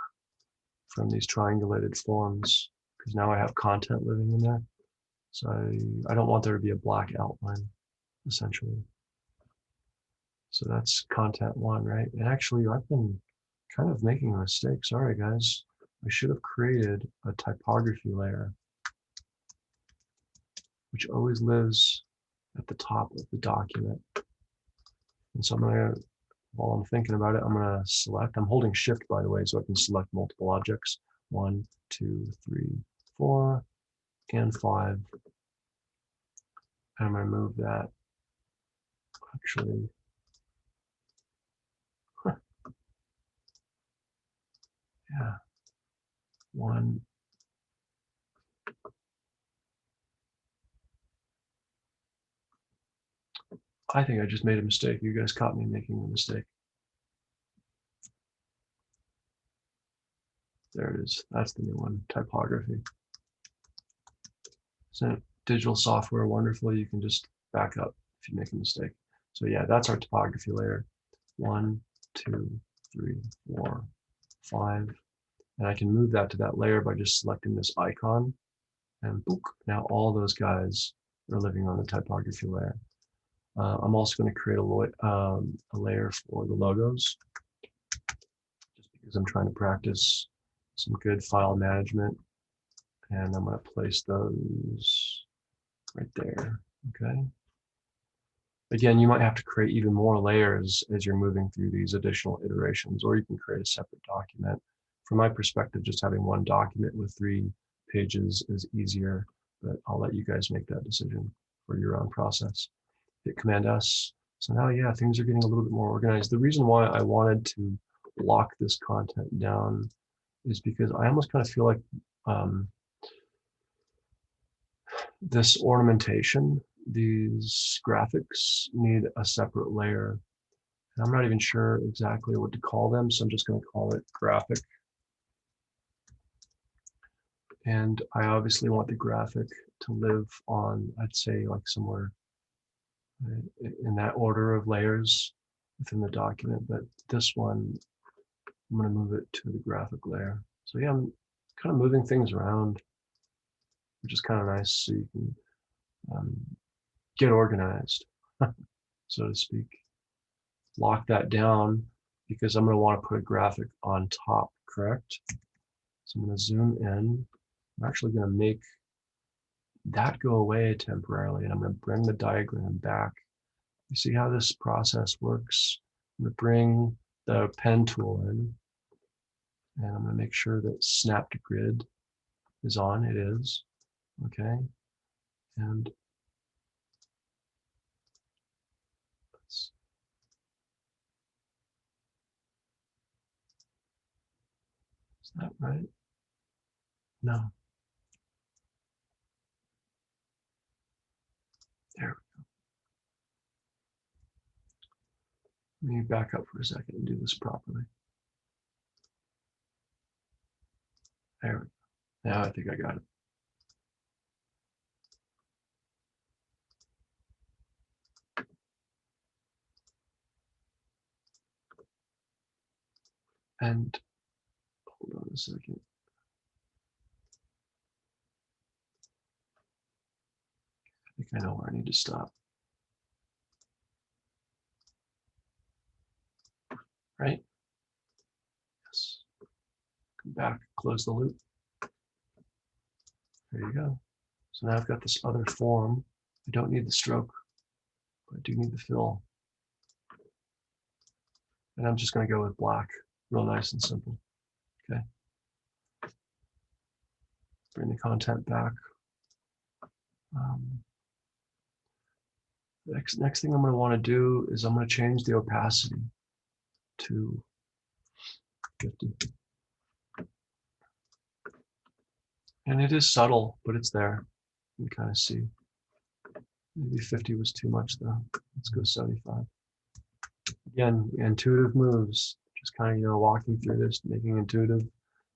Speaker 1: from these triangulated forms because now I have content living in there. So I don't want there to be a black outline, essentially. So that's content one, right? And actually, I've been kind of making a mistake. Sorry, guys. I should have created a typography layer, which always lives at the top of the document. And so I'm going to, while I'm thinking about it, I'm going to select, I'm holding shift, by the way, so I can select multiple objects. 1, 2, 3, 4, and 5. And I'm going to move that. Actually, yeah, 1. I think I just made a mistake. You guys caught me making a mistake. There it is. That's the new one, typography. So digital software, wonderful. You can just back up if you make a mistake. So yeah, that's our typography layer. 1, 2, 3, 4, 5. And I can move that to that layer by just selecting this icon. And boop, now all those guys are living on the typography layer. I'm also going to create a layer for the logos, just because I'm trying to practice some good file management. And I'm going to place those right there. Okay. Again, you might have to create even more layers as you're moving through these additional iterations, or you can create a separate document from my perspective, just having one document with 3 pages is easier, but I'll let you guys make that decision for your own process. Hit Command S. So now, yeah, things are getting a little bit more organized. The reason why I wanted to lock this content down is because I almost kind of feel like this ornamentation, these graphics need a separate layer. And I'm not even sure exactly what to call them, so I'm just going to call it graphic. And I obviously want the graphic to live on, I'd say, like somewhere in that order of layers within the document. But this one, I'm going to move it to the graphic layer. So yeah, I'm kind of moving things around, which is kind of nice, so you can get organized, so to speak. Lock that down because I'm going to want to put a graphic on top, correct? So I'm going to zoom in. I'm actually going to make that go away temporarily, and I'm going to bring the diagram back. You see how this process works? I'm going to bring the pen tool in, and I'm going to make sure that Snap to Grid is on. It is. Okay. And is that right? No. There. Let me back up for a second and do this properly. There we go. Now I think I got it. And hold on a second. I think I know where I need to stop. Right? Yes. Come back, close the loop. There you go. So now I've got this other form. I don't need the stroke, but I do need the fill. And I'm just going to go with black, real nice and simple. Okay. Bring the content back. Next thing I'm going to want to do is I'm going to change the opacity to 50. And it is subtle, but it's there. You can kind of see. Maybe 50 was too much though. Let's go 75. Again, intuitive moves, just kind of, you know, walking through this, making intuitive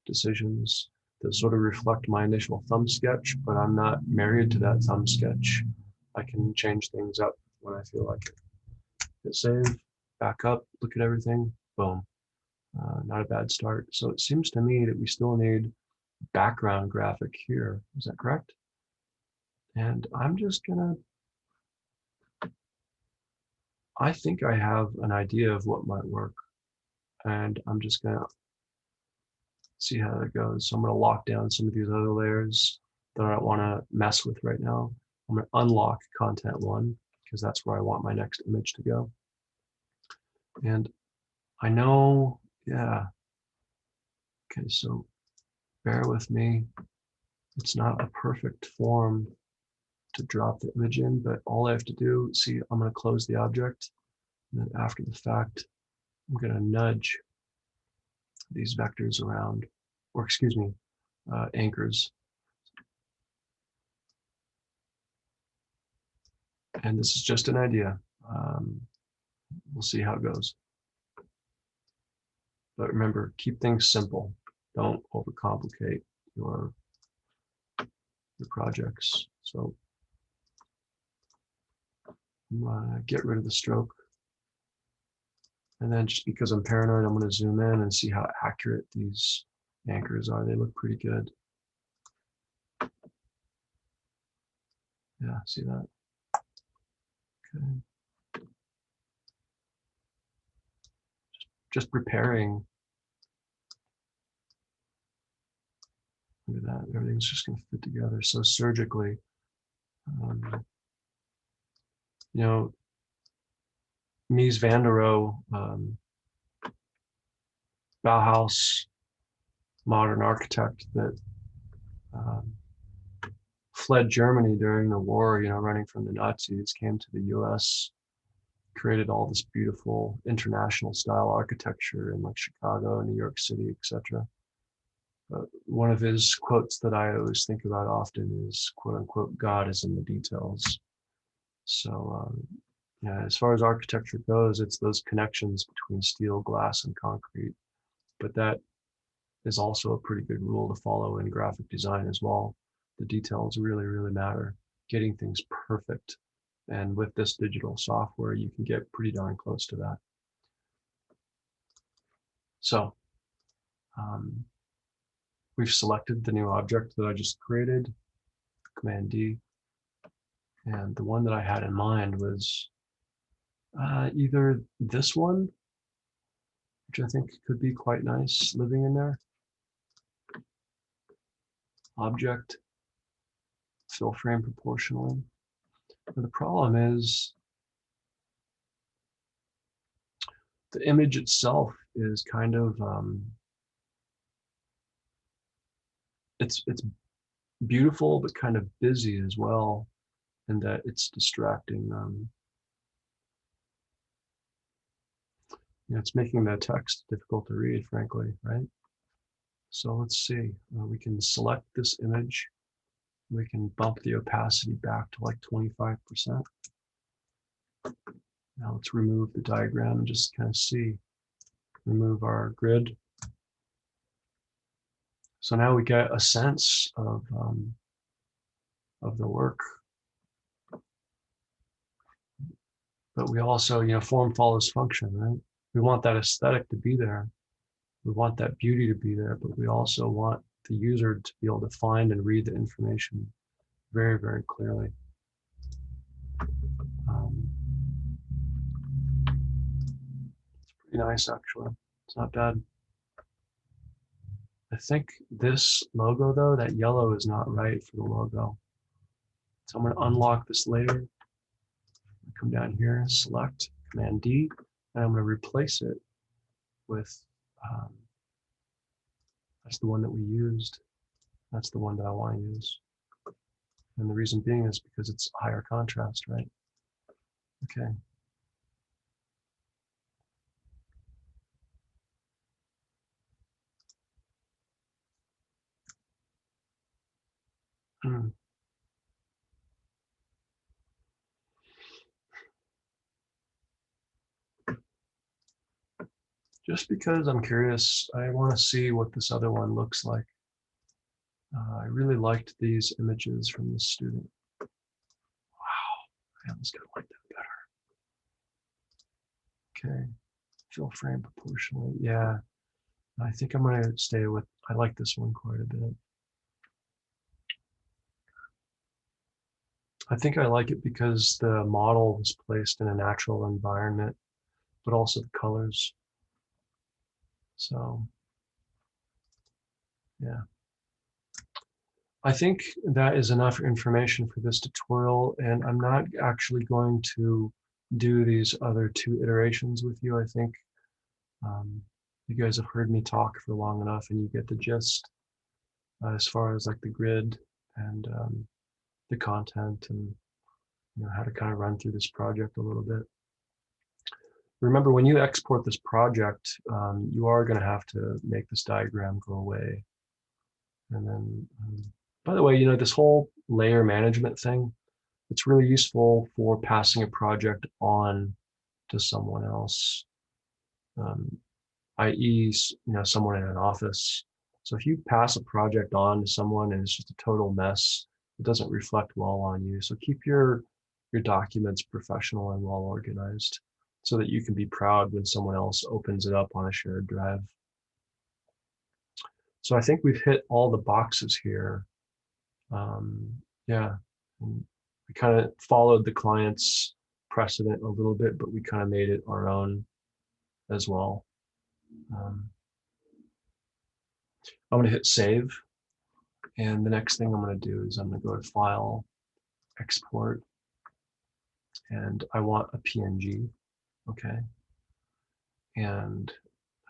Speaker 1: decisions that sort of reflect my initial thumb sketch, but I'm not married to that thumb sketch. I can change things up when I feel like it. Hit save, back up, look at everything, boom. Not a bad start. So it seems to me that we still need background graphic here. Is that correct? And I'm just gonna, I think I have an idea of what might work. And I'm just gonna see how that goes. So I'm gonna lock down some of these other layers that I don't wanna mess with right now. I'm gonna unlock content 1 because that's where I want my next image to go. And I know, yeah. Okay, so bear with me. It's not a perfect form to drop the image in, but all I have to do, see, I'm going to close the object, and then after the fact, I'm going to nudge these vectors around, or excuse me, anchors. And this is just an idea. We'll see how it goes. But remember, keep things simple. Don't overcomplicate your projects. So I'm gonna get rid of the stroke. And then just because I'm paranoid, I'm going to zoom in and see how accurate these anchors are. They look pretty good. Yeah, see that? Okay. Just preparing. Look at that. Everything's just going to fit together so surgically. You know, Mies van der Rohe, Bauhaus, modern architect that um, fled Germany during the war, running from the Nazis, came to the US, created all this beautiful international style architecture in like Chicago, New York City, etc. One of his quotes that I always think about often is, quote unquote, God is in the details. So yeah, as far as architecture goes, it's those connections between steel, glass, and concrete. But that is also a pretty good rule to follow in graphic design as well. The details really, really matter. Getting things perfect. And with this digital software, you can get pretty darn close to that. So we've selected the new object that I just created, Command D. And the one that I had in mind was either this one, which I think could be quite nice living in there. Object, fill frame proportionally. But the problem is the image itself is kind of, it's beautiful, but kind of busy as well, and that it's distracting. It's making the text difficult to read, frankly, right? So let's see, we can select this image. We can bump the opacity back to like 25%. Now let's remove the diagram and just kind of see, remove our grid. So now we get a sense of the work. But we also, form follows function, right? We want that aesthetic to be there. We want that beauty to be there, but we also want the user to be able to find and read the information very, very clearly. It's pretty nice, actually. It's not bad. I think this logo, though, that yellow is not right for the logo. So I'm going to unlock this layer. Come down here, select Command D, and I'm going to replace it with, that's the one that we used. That's the one that I want to use. And the reason being is because it's higher contrast, right? Okay. Just because I'm curious, I want to see what this other one looks like. I really liked these images from this student. Wow, I almost gotta like that better. Okay, fill frame proportionally. Yeah, I think I'm gonna stay with, I like this one quite a bit. I think I like it because the model was placed in a natural environment, but also the colors. So, yeah. I think that is enough information for this tutorial, and I'm not actually going to do these other 2 iterations with you. I think you guys have heard me talk for long enough, and you get the gist as far as like the grid and the content, and how to kind of run through this project a little bit. Remember, when you export this project, you are going to have to make this diagram go away. And then, by the way, this whole layer management thing, it's really useful for passing a project on to someone else, i.e., someone in an office. So if you pass a project on to someone and it's just a total mess, it doesn't reflect well on you. So keep your documents professional and well organized so that you can be proud when someone else opens it up on a shared drive. So I think we've hit all the boxes here. Yeah, and we kind of followed the client's precedent a little bit, but we kind of made it our own as well. I'm going to hit save. And the next thing I'm going to do is I'm going to go to File, Export, and I want a PNG. Okay. And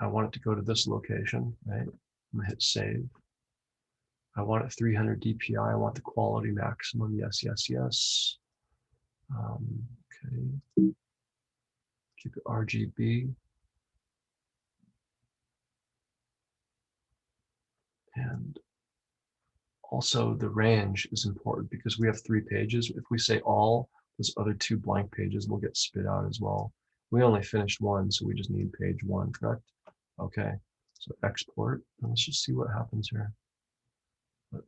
Speaker 1: I want it to go to this location, right? I'm gonna hit save. I want it 300 DPI. I want the quality maximum. Yes, yes, yes. Okay. Keep it RGB. And also the range is important because we have 3 pages. If we say all, those other 2 blank pages will get spit out as well. We only finished 1, so we just need page 1, correct? Okay, so export. And let's just see what happens here.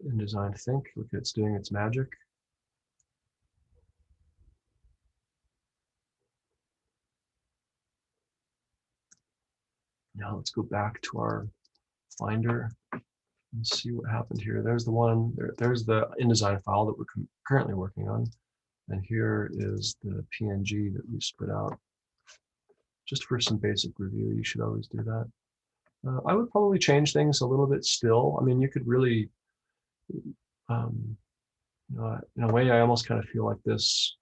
Speaker 1: InDesign Think, look, it's doing its magic. Now let's go back to our Finder and see what happened here. There's the one, there's the InDesign file that we're currently working on. And here is the PNG that we split out. Just for some basic review, you should always do that. I would probably change things a little bit still. I mean, you could really, in a way, I almost kind of feel like this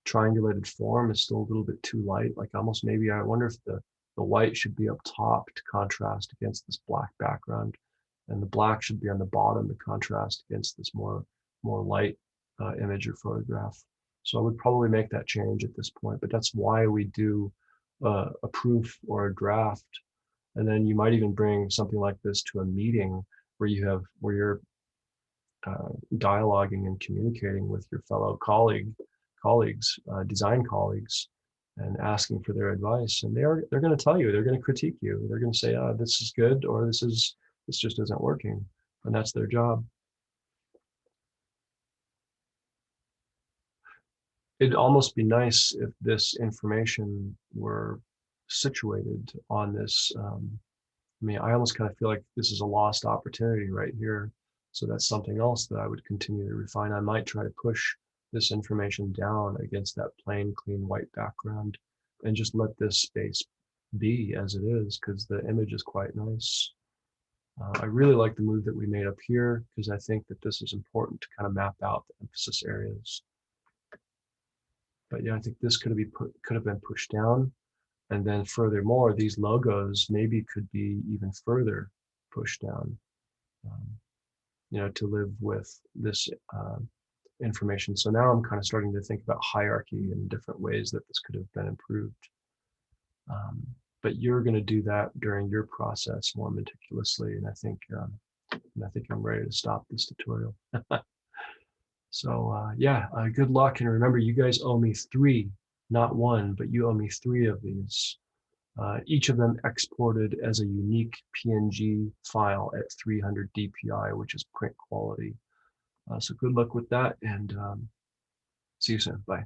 Speaker 1: triangulated form is still a little bit too light. Like almost maybe I wonder if the white should be up top to contrast against this black background, and the black should be on the bottom to contrast against this more light image or photograph. So I would probably make that change at this point, but that's why we do a proof or a draft. And then you might even bring something like this to a meeting where you're dialoguing and communicating with your fellow colleagues, design colleagues, and asking for their advice. And they're going to tell you, they're going to critique you. They're going to say, this is good, or this just isn't working. And that's their job. It'd almost be nice if this information were situated on this. I mean, I almost kind of feel like this is a lost opportunity right here. So that's something else that I would continue to refine. I might try to push this information down against that plain, clean white background and just let this space be as it is, because the image is quite nice. I really like the move that we made up here because I think that this is important to kind of map out the emphasis areas. But yeah, I think this could have been pushed down. And then furthermore, these logos maybe could be even further pushed down, to live with this information. So now I'm kind of starting to think about hierarchy and different ways that this could have been improved. But you're going to do that during your process more meticulously. And I think I'm ready to stop this tutorial. So yeah, good luck. And remember, you guys owe me 3, not 1, but you owe me 3 of these. Each of them exported as a unique PNG file at 300 DPI, which is print quality. So good luck with that, and see you soon. Bye.